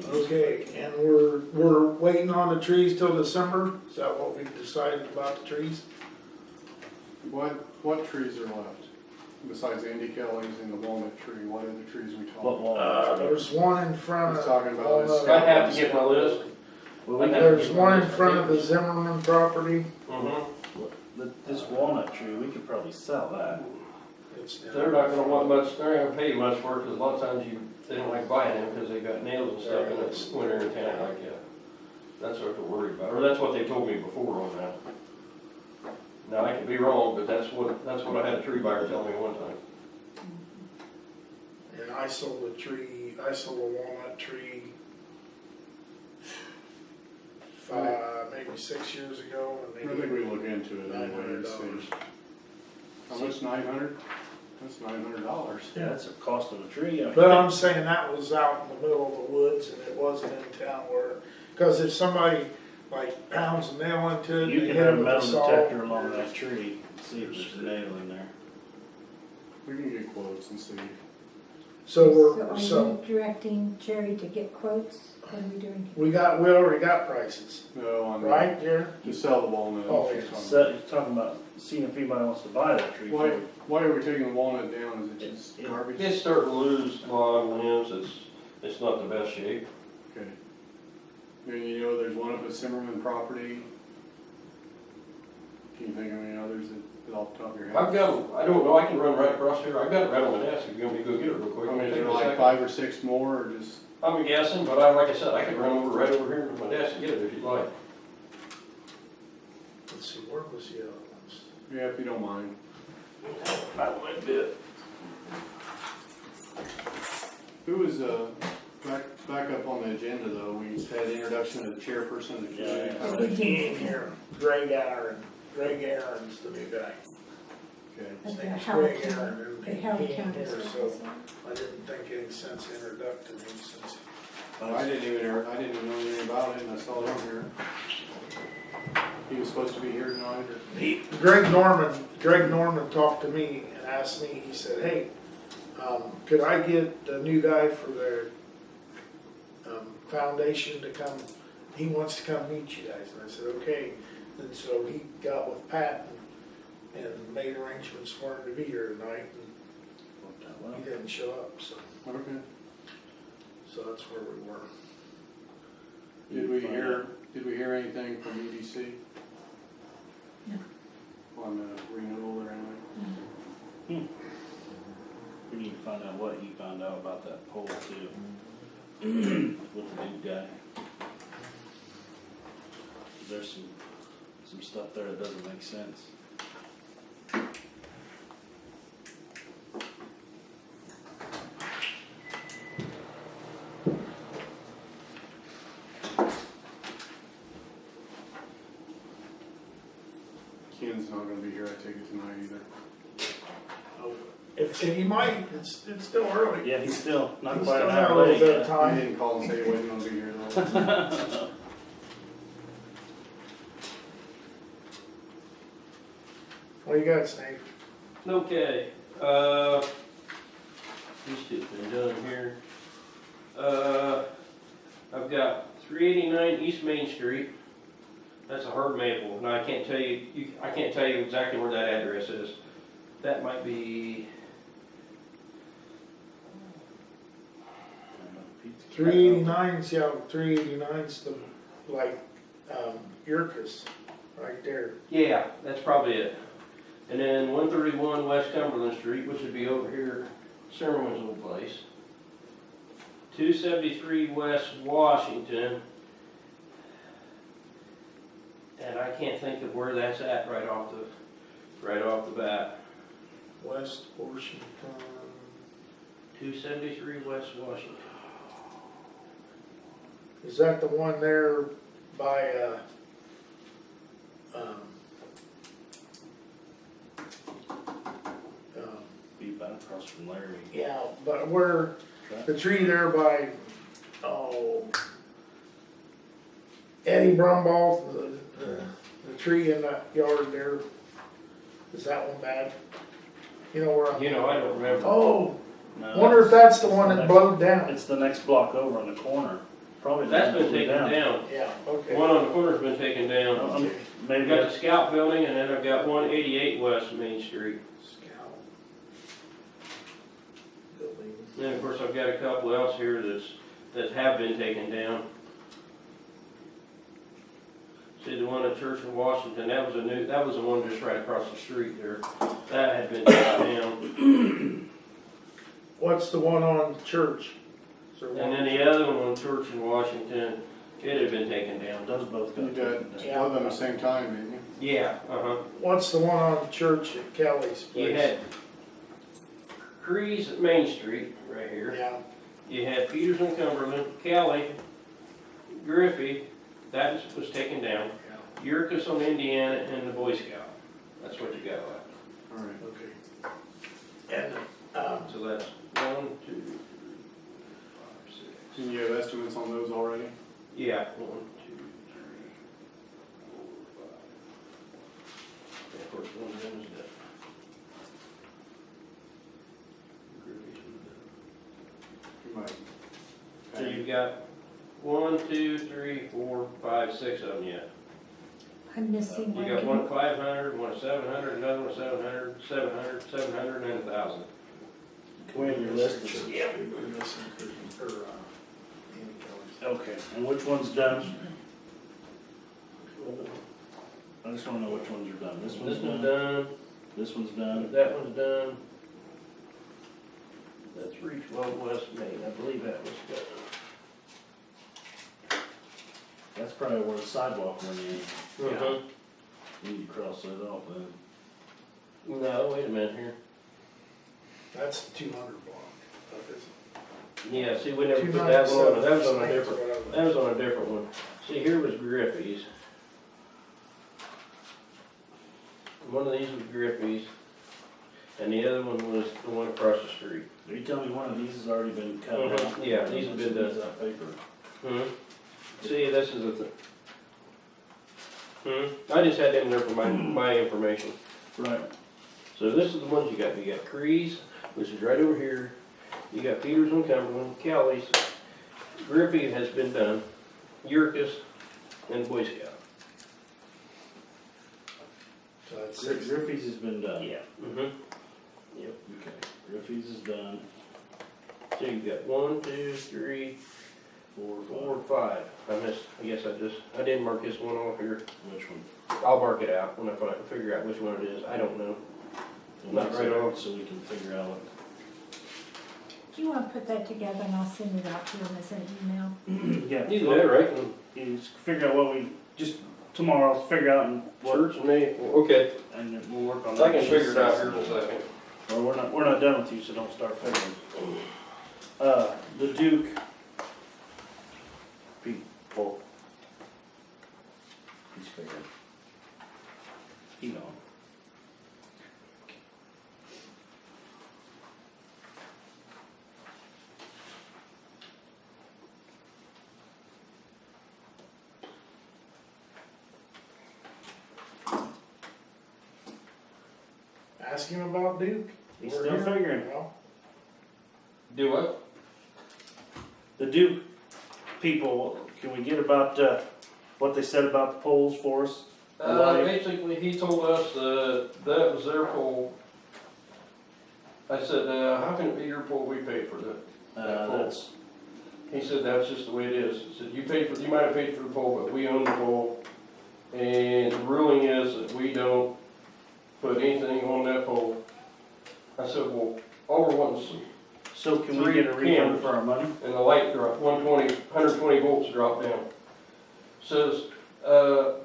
[SPEAKER 1] Okay, and we're waiting on the trees till December, is that what we've decided about the trees?
[SPEAKER 8] What trees are left? Besides Andy Kelly's and the walnut tree, what other trees we
[SPEAKER 6] What
[SPEAKER 8] talking?
[SPEAKER 6] wall?
[SPEAKER 1] There's one in front
[SPEAKER 8] He's
[SPEAKER 1] of.
[SPEAKER 8] talking about this.
[SPEAKER 2] I have to get my list.
[SPEAKER 6] Well, we
[SPEAKER 1] There's one in front of the Zimmerman property.
[SPEAKER 6] This walnut tree, we could probably sell that.
[SPEAKER 2] They're not gonna want much, they're not gonna pay you much for it, cause a lot of times they don't like buying them, cause they got nails and stuff, and it's winter in town like that. That's what they're worried about, or that's what they told me before on that. Now, I could be wrong, but that's what I had a tree buyer tell me one time.
[SPEAKER 1] And I sold a walnut tree maybe 6 years ago,
[SPEAKER 8] I
[SPEAKER 1] and
[SPEAKER 8] think
[SPEAKER 1] maybe
[SPEAKER 8] we look into it anyway and see.
[SPEAKER 1] $900.
[SPEAKER 8] How much, 900? That's $900.
[SPEAKER 6] Yeah, that's the cost of a tree. I mean,
[SPEAKER 1] But I'm saying that was out in the middle of the woods, and it wasn't in town where, because if somebody like pounds a nail into it,
[SPEAKER 6] You
[SPEAKER 1] they
[SPEAKER 6] can
[SPEAKER 1] hit
[SPEAKER 6] have
[SPEAKER 1] it
[SPEAKER 6] a
[SPEAKER 1] with a
[SPEAKER 6] metal
[SPEAKER 1] saw.
[SPEAKER 6] detector along that tree, see if there's a nail in there.
[SPEAKER 8] We can get quotes and see.
[SPEAKER 1] So
[SPEAKER 3] Are you directing Jerry to get quotes? What are we doing?
[SPEAKER 1] we already got prices,
[SPEAKER 8] No, on
[SPEAKER 1] right, Jerry?
[SPEAKER 8] to sell the walnut.
[SPEAKER 1] Oh, yeah.
[SPEAKER 6] So you're talking about seeing if anybody wants to buy that tree.
[SPEAKER 8] Why are we taking the walnut down? Is it just
[SPEAKER 6] Yeah.
[SPEAKER 8] garbage?
[SPEAKER 2] It's starting to lose a lot of limbs, it's not the best shape.
[SPEAKER 8] Okay. And you know, there's one up at Zimmerman property. Can you think of any others that off the top of your head?
[SPEAKER 2] I've got 'em. I don't know, I can run right across here, I've got it right on my desk, if you want me to go get it real quick.
[SPEAKER 8] I mean, is
[SPEAKER 2] Take
[SPEAKER 8] there
[SPEAKER 2] a
[SPEAKER 8] like
[SPEAKER 2] second.
[SPEAKER 8] 5 or 6 more, or just?
[SPEAKER 2] I'm guessing, but like I said, I can run right over here to my desk and get it if you'd like.
[SPEAKER 1] Let's see, where was the other ones?
[SPEAKER 8] Yeah, if you don't mind.
[SPEAKER 2] That might be it.
[SPEAKER 8] Who was, back up on the agenda though, we had the introduction of the chairperson of the committee.
[SPEAKER 6] Yeah.
[SPEAKER 1] He ain't here, Greg Aaron's the new guy.
[SPEAKER 8] Okay.
[SPEAKER 1] His
[SPEAKER 3] At
[SPEAKER 1] name's
[SPEAKER 3] the Howard
[SPEAKER 1] Greg
[SPEAKER 3] County,
[SPEAKER 1] Aaron,
[SPEAKER 3] the
[SPEAKER 1] and
[SPEAKER 3] Howard
[SPEAKER 1] he ain't
[SPEAKER 3] County.
[SPEAKER 1] here, so I didn't think any sense introducing him since.
[SPEAKER 8] I didn't even know anything about it, and I saw him here. He was supposed to be here tonight, or?
[SPEAKER 1] Greg Norman talked to me and asked me, he said, hey, could I get the new guy for their foundation to come, he wants to come meet you guys, and I said, okay. And so he got with Pat and made arrangements for him to be here tonight, and he didn't show up, so
[SPEAKER 8] Okay.
[SPEAKER 1] that's where we were.
[SPEAKER 8] Did we hear anything from EDC?
[SPEAKER 3] No.
[SPEAKER 8] On the renewal or anything?
[SPEAKER 6] We need to find out what he found out about that pole too. With the new guy. There's some stuff there that doesn't make sense.
[SPEAKER 8] Ken's not gonna be here, I take it tonight either.
[SPEAKER 1] If he might, it's still early.
[SPEAKER 6] Yeah, he's still not
[SPEAKER 1] He's
[SPEAKER 6] quite
[SPEAKER 1] still
[SPEAKER 6] an
[SPEAKER 1] got a
[SPEAKER 6] hour
[SPEAKER 1] little
[SPEAKER 6] late
[SPEAKER 1] bit of
[SPEAKER 6] yet.
[SPEAKER 1] time.
[SPEAKER 8] He didn't call and say he wasn't gonna be here though.
[SPEAKER 1] What you got, Snake?
[SPEAKER 2] Okay, this shit's been done here. I've got 389 East Main Street. That's a hard maple. Now I can't tell you exactly where that address is. That might be,
[SPEAKER 1] 389's, yeah, 389's the, like, Yurkus, right there.
[SPEAKER 2] yeah, that's probably it. And then 131 West Cumberland Street, which would be over here, Sermon's old place. 273 West Washington. And I can't think of where that's at right off the bat.
[SPEAKER 1] West Washington.
[SPEAKER 2] 273 West Washington.
[SPEAKER 1] Is that the one there by,
[SPEAKER 6] Be back across from Larry.
[SPEAKER 1] yeah, but where, the tree there by, Eddie Brumball, the tree in that yard there, is that one bad? You know where I'm.
[SPEAKER 2] You know, I don't remember.
[SPEAKER 1] Oh,
[SPEAKER 6] No,
[SPEAKER 1] wonder if that's the one that blowed down.
[SPEAKER 6] It's the next block over on the corner. Probably.
[SPEAKER 2] That's been
[SPEAKER 6] the one
[SPEAKER 2] taken down.
[SPEAKER 1] Yeah, okay.
[SPEAKER 2] One on the corner's been taken down.
[SPEAKER 6] Maybe
[SPEAKER 2] I've got the Scout Building, and then I've got 188 West Main Street.
[SPEAKER 1] Scout Building.
[SPEAKER 2] And then, of course, I've got a couple else here that have been taken down. See, the one at Church in Washington, that was the one just right across the street there. That had been taken down.
[SPEAKER 1] What's the one on Church? Is there
[SPEAKER 2] And
[SPEAKER 1] one?
[SPEAKER 2] then the other one on Church in Washington, it had been taken down.
[SPEAKER 6] those both
[SPEAKER 8] You
[SPEAKER 6] got
[SPEAKER 8] got
[SPEAKER 6] taken down.
[SPEAKER 8] both of them at the same time, didn't you?
[SPEAKER 2] Yeah,
[SPEAKER 1] What's the one on Church at Kelly's place?
[SPEAKER 2] You had Crees at Main Street, right here.
[SPEAKER 1] Yeah,
[SPEAKER 2] You had Peters and Cumberland, Kelly, Griffey, that was taken down. Yurkus on Indiana, and the Boy Scout. That's what you got left.
[SPEAKER 8] All right.
[SPEAKER 1] okay. And,
[SPEAKER 2] So that's 1, 2, 3, 4, 5, 6.
[SPEAKER 8] And you have estimates on those already?
[SPEAKER 2] Yeah, 1, 2, 3, 4, 5. And of course, one of them is dead.
[SPEAKER 8] You might.
[SPEAKER 2] So you've got 1, 2, 3, 4, 5, 6 of them yet.
[SPEAKER 3] I'm missing one.
[SPEAKER 2] You got one 500, one 700, another one 700, 700, 700, and 1,000.
[SPEAKER 6] When your list is.
[SPEAKER 1] yeah, we're missing, or, Andy Kelly's.
[SPEAKER 6] Okay, and which one's done? I just wanna know which ones are done. This one's
[SPEAKER 2] This one's
[SPEAKER 6] done,
[SPEAKER 2] done,
[SPEAKER 6] this one's done.
[SPEAKER 2] that one's done. That's Reach Well West Main, I believe that was done.
[SPEAKER 6] That's probably where the sidewalk went in.
[SPEAKER 2] Uh-huh.
[SPEAKER 6] You need to cross that off then.
[SPEAKER 2] No, wait a minute here.
[SPEAKER 1] That's 200 block. That is-
[SPEAKER 2] Yeah, see, we never put that one on, that was on a
[SPEAKER 1] 297,
[SPEAKER 2] different,
[SPEAKER 1] whatever.
[SPEAKER 2] that was on a different one. See, here was Griffey's. One of these was Griffey's, and the other one was the one across the street.
[SPEAKER 6] Are you telling me one of these has already been cut
[SPEAKER 2] Mhm.
[SPEAKER 6] out?
[SPEAKER 2] Yeah, these have been done.
[SPEAKER 6] Is that paper?
[SPEAKER 2] See, this is the I just had them there for my information.
[SPEAKER 6] Right.
[SPEAKER 2] So this is the ones you got. You got Crees, which is right over here. You got Peters and Cumberland, Kelly's, Griffey has been done, Yurkus, and Boy Scout.
[SPEAKER 1] So that's 6.
[SPEAKER 6] Griffey's has been done.
[SPEAKER 2] Yep.
[SPEAKER 6] Okay, Griffey's is done.
[SPEAKER 2] So you got 1, 2, 3, 4, 5. I guess I didn't mark this one off here.
[SPEAKER 6] Which one?
[SPEAKER 2] I'll mark it out when I figure out which one it is. I don't know. Not right on.
[SPEAKER 6] So we can figure out what.
[SPEAKER 3] Do you want to put that together and I'll send it out to you as an email?
[SPEAKER 6] Yeah.
[SPEAKER 2] You do that, right?
[SPEAKER 6] You just figure out what we, just tomorrow, figure out and what,
[SPEAKER 2] Church and me. Okay.
[SPEAKER 6] and then we'll work on
[SPEAKER 2] I
[SPEAKER 6] that.
[SPEAKER 2] can figure it out here in a second.
[SPEAKER 6] Or we're not done with you, so don't start figuring. The Duke people. He's figuring. He know.
[SPEAKER 1] Ask him about Duke.
[SPEAKER 6] He's
[SPEAKER 1] We're
[SPEAKER 6] still
[SPEAKER 1] here.
[SPEAKER 6] figuring.
[SPEAKER 1] Well,
[SPEAKER 2] Do what?
[SPEAKER 6] The Duke people, can we get about, what they said about the polls for us?
[SPEAKER 2] Basically, he told us that was their poll, I said, how can it be your pole, we paid for that?
[SPEAKER 6] That's,
[SPEAKER 2] He said, that's just the way it is. He said, you might have paid for the pole, but we own the pole. And the ruling is that we don't put anything on that pole. I said, well, all we're wanting is some,
[SPEAKER 6] so can we get a refund for our money?
[SPEAKER 2] and the light dropped, 120 volts dropped down. Says,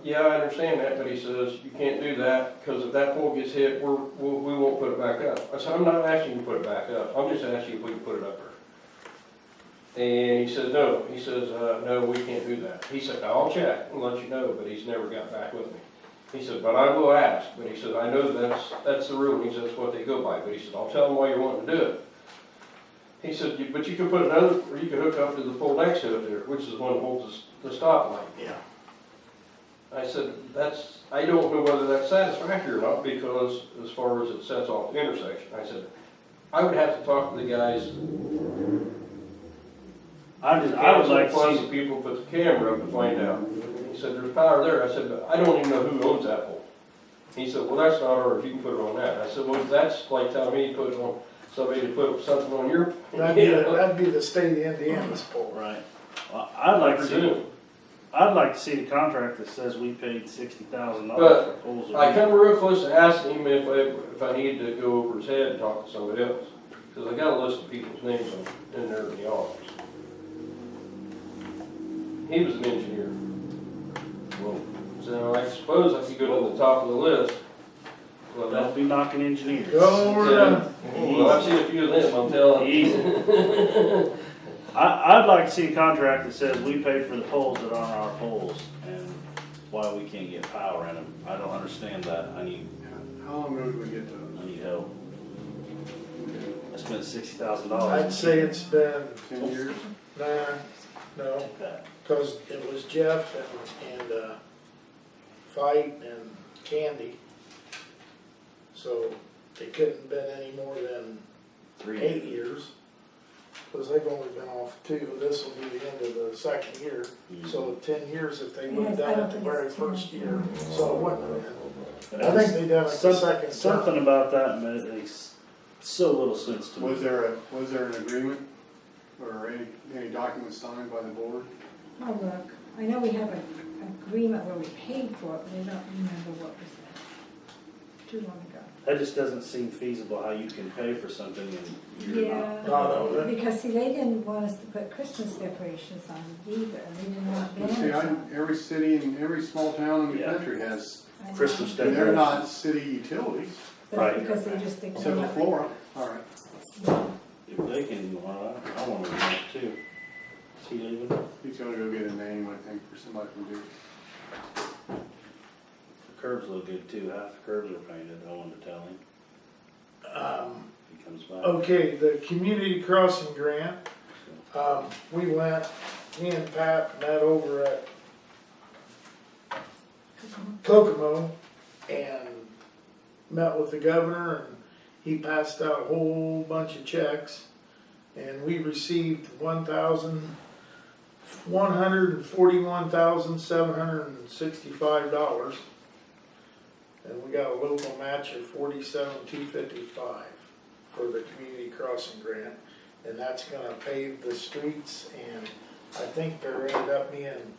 [SPEAKER 2] yeah, I understand that, but he says, you can't do that, because if that pole gets hit, we won't put it back up. I said, I'm not asking you to put it back up, I'm just asking if we can put it up there. And he said, no, he says, no, we can't do that. He said, I'll check and let you know, but he's never got back with me. He said, but I will ask, but he said, I know that's the rule, he said, that's what they go by, but he said, I'll tell them why you're wanting to do it. He said, but you could put another, or you could hook up to the pole next to it there, which is the one that holds the stoplight.
[SPEAKER 1] Yeah.
[SPEAKER 2] I said, I don't know whether that's satisfactory or not, because as far as it sets off the intersection, I said, I would have to talk to the guys.
[SPEAKER 6] I would like to
[SPEAKER 2] Plus
[SPEAKER 6] see,
[SPEAKER 2] the people put the camera up to find out. He said, there's power there. I said, but I don't even know who owns that pole. He said, well, that's not ours, you can put it on that. I said, well, that's like telling me to put it on, somebody to put something on your.
[SPEAKER 1] That'd be the state of Indiana's pole.
[SPEAKER 6] right. Well, I'd like to see,
[SPEAKER 2] Presume.
[SPEAKER 6] I'd like to see the contract that says we paid $60,000
[SPEAKER 2] But
[SPEAKER 6] for poles.
[SPEAKER 2] I come real close to asking him if I needed to go over his head and talk to somebody else. Because I got a list of people's names in there in the office. He was an engineer.
[SPEAKER 6] Well,
[SPEAKER 2] So I suppose I could go to the top of the list. Well,
[SPEAKER 6] don't be knocking engineers.
[SPEAKER 1] Go over the,
[SPEAKER 2] well, I've seen a few of them, I'm telling you.
[SPEAKER 6] Easy. I'd like to see a contract that says we paid for the poles that aren't our poles, and why we can't get power in them. I don't understand that. I need
[SPEAKER 8] How long ago did we get those?
[SPEAKER 6] help. I spent
[SPEAKER 1] I'd
[SPEAKER 6] $60,000.
[SPEAKER 1] say it's been,
[SPEAKER 8] 10 years?
[SPEAKER 1] no, cause it was Jeff and Fight and Candy. So it couldn't have been any more than 8 years. Cause they've only been off 2, this will be the end of the second year. So 10 years if they would have done it the very first year, so it wouldn't have been. I think they done it the second time.
[SPEAKER 6] Something about that makes so little sense to me.
[SPEAKER 8] Was there an agreement or any documents signed by the board?
[SPEAKER 3] Oh, look, I know we have an agreement where we paid for it, but I don't remember what was too long ago.
[SPEAKER 6] That just doesn't seem feasible, how you can pay for something and you're not.
[SPEAKER 1] No,
[SPEAKER 3] Because see, they didn't want us to put Christmas decorations on either, and they didn't want
[SPEAKER 8] See,
[SPEAKER 3] banners on.
[SPEAKER 8] every city and every small town in the
[SPEAKER 6] Yeah.
[SPEAKER 8] country has,
[SPEAKER 3] I know.
[SPEAKER 6] Christmas
[SPEAKER 8] and they're
[SPEAKER 6] decorations.
[SPEAKER 8] not city utilities,
[SPEAKER 3] That's
[SPEAKER 6] Right.
[SPEAKER 3] because they just
[SPEAKER 8] except
[SPEAKER 3] declared
[SPEAKER 8] for
[SPEAKER 3] it.
[SPEAKER 8] Flora. All right.
[SPEAKER 6] If they can, well, I want to do that too. Is he leaving?
[SPEAKER 8] He's gonna go get a name, I think, for somebody from Duke.
[SPEAKER 6] The curbs look good too, half the curbs are painted, I wanted to tell him. He comes back.
[SPEAKER 1] Okay, the community crossing grant, we went, me and Pat met over at Kokomo and met with the governor, and he passed out a whole bunch of checks, and we received $141,765, and we got a local match of $47,255 for the community crossing grant, and that's gonna pave the streets, and I think there ended up being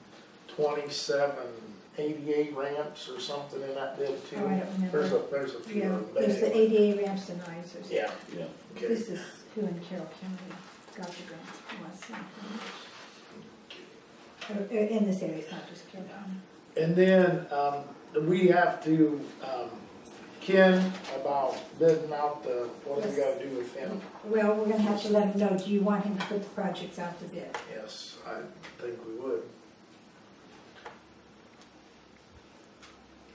[SPEAKER 1] 2788 ramps or something in that bid too.
[SPEAKER 3] Oh, I don't remember.
[SPEAKER 1] There's a few
[SPEAKER 3] Yeah,
[SPEAKER 1] of them. but
[SPEAKER 3] there's the
[SPEAKER 1] anyway.
[SPEAKER 3] ADA ramps and risers.
[SPEAKER 1] Yeah,
[SPEAKER 6] Yeah.
[SPEAKER 1] okay.
[SPEAKER 3] This is who in Carroll County got the grants from us. In this area, it's not just Carroll County.
[SPEAKER 1] And then, we have to, Ken, about bidding out what do we gotta do with him?
[SPEAKER 3] Well, we're gonna have to let him know, do you want him to put the projects out to bid?
[SPEAKER 1] Yes, I think we would.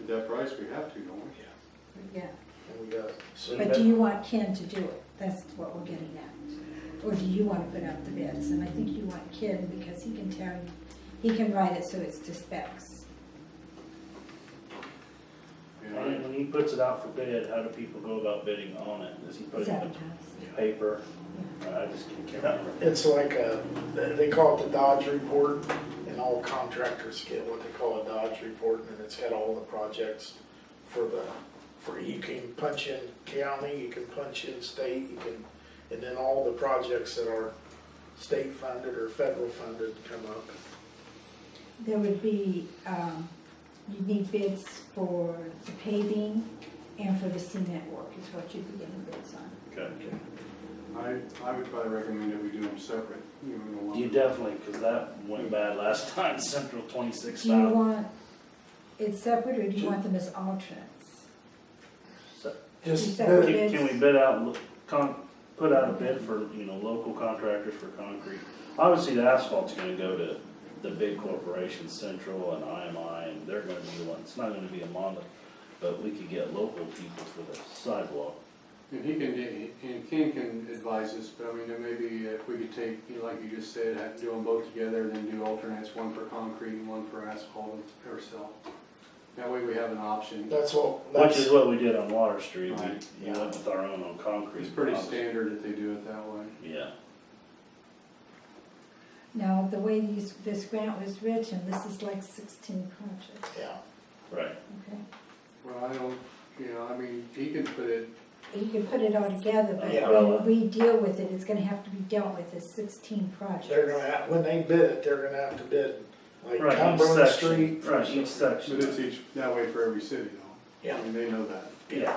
[SPEAKER 8] At that price, we have to, don't we?
[SPEAKER 3] Yeah.
[SPEAKER 1] And we got,
[SPEAKER 3] But do you want Ken to do it? That's what we're getting at. Or do you want to put out the bids? And I think you want Ken because he can tell you, he can write it so it's to specs.
[SPEAKER 6] When he puts it out for bid, how do people go about bidding on it? Does he put
[SPEAKER 3] It's
[SPEAKER 6] it in
[SPEAKER 3] advertised.
[SPEAKER 6] the paper? I just can't remember.
[SPEAKER 1] it's like they call it the Dodge report, and all contractors get what they call a Dodge report, and it's got all the projects for for, you can punch in county, you can punch in state, you can, and then all the projects that are state funded or federal funded come up.
[SPEAKER 3] There would be, you need bids for the paving and for the cement work is what you'd be getting bids on.
[SPEAKER 6] Okay.
[SPEAKER 8] I would probably recommend that we do them separate, you know, one.
[SPEAKER 6] You definitely, cause that went bad last time, Central 26
[SPEAKER 3] Do you
[SPEAKER 6] thousand.
[SPEAKER 3] want it separate or do you want them as alternates?
[SPEAKER 1] Just
[SPEAKER 3] Separate
[SPEAKER 1] the-
[SPEAKER 3] bids?
[SPEAKER 6] Can we bid out, put out a bid for, you know, local contractors for concrete? Obviously, the asphalt's gonna go to the big corporations, Central and IMI, and they're gonna be the ones, it's not gonna be a monolith, but we could get local people for the sidewalk.
[SPEAKER 8] And he can, and Ken can advise us, but I mean, maybe if we could take, you know, like you just said, have to do them both together, then do alternates, one for concrete and one for asphalt or cell. That way we have an option.
[SPEAKER 1] That's what,
[SPEAKER 6] Which
[SPEAKER 1] that's,
[SPEAKER 6] is what we did on Water Street,
[SPEAKER 8] Right.
[SPEAKER 6] we went with our own on concrete.
[SPEAKER 8] It's pretty standard that they do it that way.
[SPEAKER 6] Yeah,
[SPEAKER 3] Now, the way this grant was written, this is like 16 projects,
[SPEAKER 1] yeah.
[SPEAKER 6] right.
[SPEAKER 3] okay?
[SPEAKER 8] Well, I don't, you know, I mean, he can put it,
[SPEAKER 3] You can put it all together, but
[SPEAKER 1] Yeah.
[SPEAKER 3] when we deal with it, it's gonna have to be dealt with as 16 projects.
[SPEAKER 1] They're gonna have, when they bid it, they're gonna have to bid, like
[SPEAKER 6] Right, each
[SPEAKER 1] Cumberland
[SPEAKER 6] section,
[SPEAKER 1] Street.
[SPEAKER 6] right, each section.
[SPEAKER 8] but it's each, that way for every city though.
[SPEAKER 1] Yeah.
[SPEAKER 8] I mean, they know that.
[SPEAKER 6] Yeah,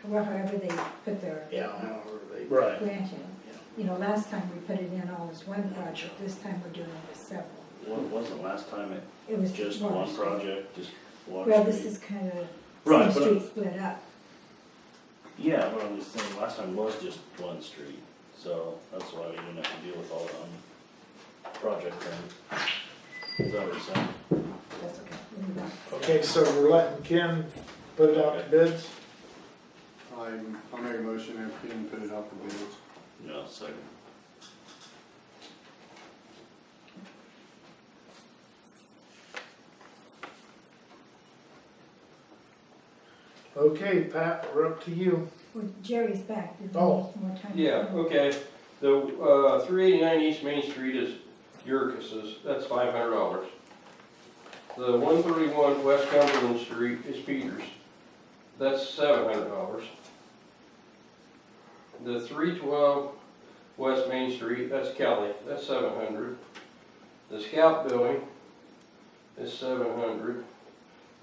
[SPEAKER 3] Well, however they put their
[SPEAKER 1] Yeah, however they.
[SPEAKER 6] right.
[SPEAKER 3] grant in. You know, last time we put it in all as one project, this time we're doing it as several.
[SPEAKER 6] What wasn't last time it
[SPEAKER 3] It was
[SPEAKER 6] just
[SPEAKER 3] Water
[SPEAKER 6] one
[SPEAKER 3] Street.
[SPEAKER 6] project, just Water
[SPEAKER 3] Well,
[SPEAKER 6] Street?
[SPEAKER 3] this is kind of
[SPEAKER 6] Right,
[SPEAKER 3] some
[SPEAKER 6] but-
[SPEAKER 3] streets split up.
[SPEAKER 6] Yeah, what I'm just saying, last time was just one street, so that's why we didn't have to deal with all the project thing. Is that what you're saying?
[SPEAKER 3] That's okay. We move on.
[SPEAKER 1] Okay, so we're letting Ken put it out to bids?
[SPEAKER 8] I'll make a motion if Ken put it out for bids.
[SPEAKER 6] No, second.
[SPEAKER 1] Okay, Pat, we're up to you.
[SPEAKER 3] Well, Jerry's back. Did we
[SPEAKER 1] Oh.
[SPEAKER 3] need more time?
[SPEAKER 2] Yeah, okay. The 389 East Main Street is Yurkus's, that's $500. The 131 West Cumberland Street is Peters, that's $700. The 312 West Main Street, that's Kelly, that's $700. The Scout Building is $700.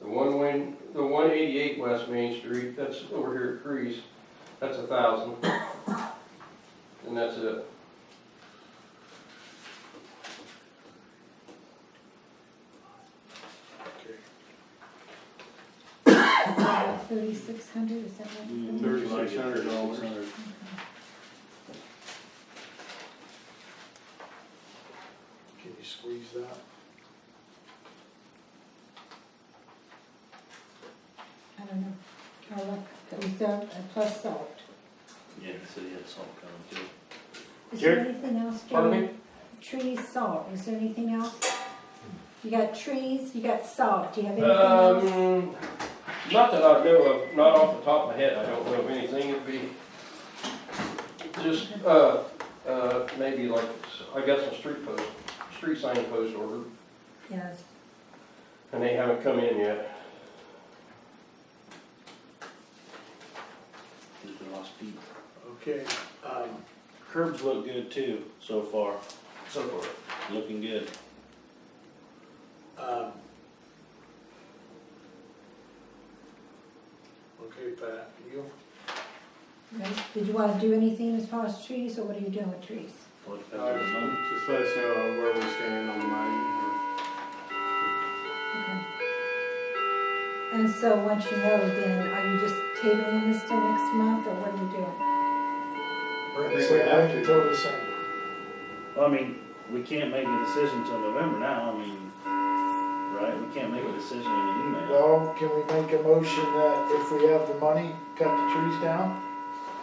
[SPEAKER 2] The 188 West Main Street, that's over here at Crease, that's $1,000. And that's it.
[SPEAKER 1] Okay.
[SPEAKER 3] 3,600, is that what?
[SPEAKER 6] Mm,
[SPEAKER 8] $3,600.
[SPEAKER 1] Can you squeeze that?
[SPEAKER 3] I don't know. I'll look. Is there a plus salt?
[SPEAKER 6] Yeah, the city had salt coming too.
[SPEAKER 3] Is there
[SPEAKER 1] Jerry?
[SPEAKER 3] anything else, Jerry?
[SPEAKER 2] Pardon me?
[SPEAKER 3] Trees, salt. Is there anything else? You got trees, you got salt. Do you have anything else?
[SPEAKER 2] Not that I know of, not off the top of my head, I don't know of anything. It'd be just, maybe like, I got some street sign post ordered,
[SPEAKER 3] Yes.
[SPEAKER 2] and they haven't come in yet.
[SPEAKER 6] Just been lost people.
[SPEAKER 1] Okay,
[SPEAKER 6] Curbs look good too, so far.
[SPEAKER 2] So far.
[SPEAKER 6] Looking good.
[SPEAKER 1] okay, Pat, you?
[SPEAKER 3] Right. Did you want to do anything as far as trees, or what are you doing with trees?
[SPEAKER 6] What, that's what it's done.
[SPEAKER 8] Just let us know where we stand on the money.
[SPEAKER 3] Okay. And so once you know, then are you just tabling this till next month, or what are you doing?
[SPEAKER 1] We're
[SPEAKER 8] I
[SPEAKER 1] gonna
[SPEAKER 8] think
[SPEAKER 1] say
[SPEAKER 8] we have
[SPEAKER 1] wait
[SPEAKER 8] to.
[SPEAKER 1] until December.
[SPEAKER 6] Well, I mean, we can't make a decision till November now, I mean, right? We can't make a decision in an email.
[SPEAKER 1] Well, can we make a motion that if we have the money, cut the trees down?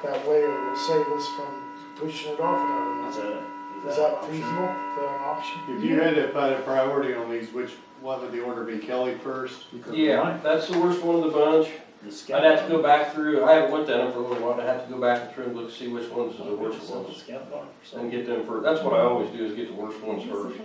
[SPEAKER 1] That way it will save us from pushing it off another
[SPEAKER 6] Is
[SPEAKER 1] month.
[SPEAKER 6] that,
[SPEAKER 1] Is that
[SPEAKER 6] an option?
[SPEAKER 1] feasible? Is that an option?
[SPEAKER 8] If you had to put a priority on these, what would the order be, Kelly first?
[SPEAKER 6] Because
[SPEAKER 2] Yeah, that's the worst one of the bunch.
[SPEAKER 6] The scout.
[SPEAKER 2] I'd have to go back through, I haven't looked at them for a little while, I'd have to go back and try and look, see which ones are the worst
[SPEAKER 6] The
[SPEAKER 2] ones.
[SPEAKER 6] scout barn for
[SPEAKER 2] And
[SPEAKER 6] some.
[SPEAKER 2] get them first, that's what I always do, is get the worst ones
[SPEAKER 3] Yes,
[SPEAKER 2] first.
[SPEAKER 3] it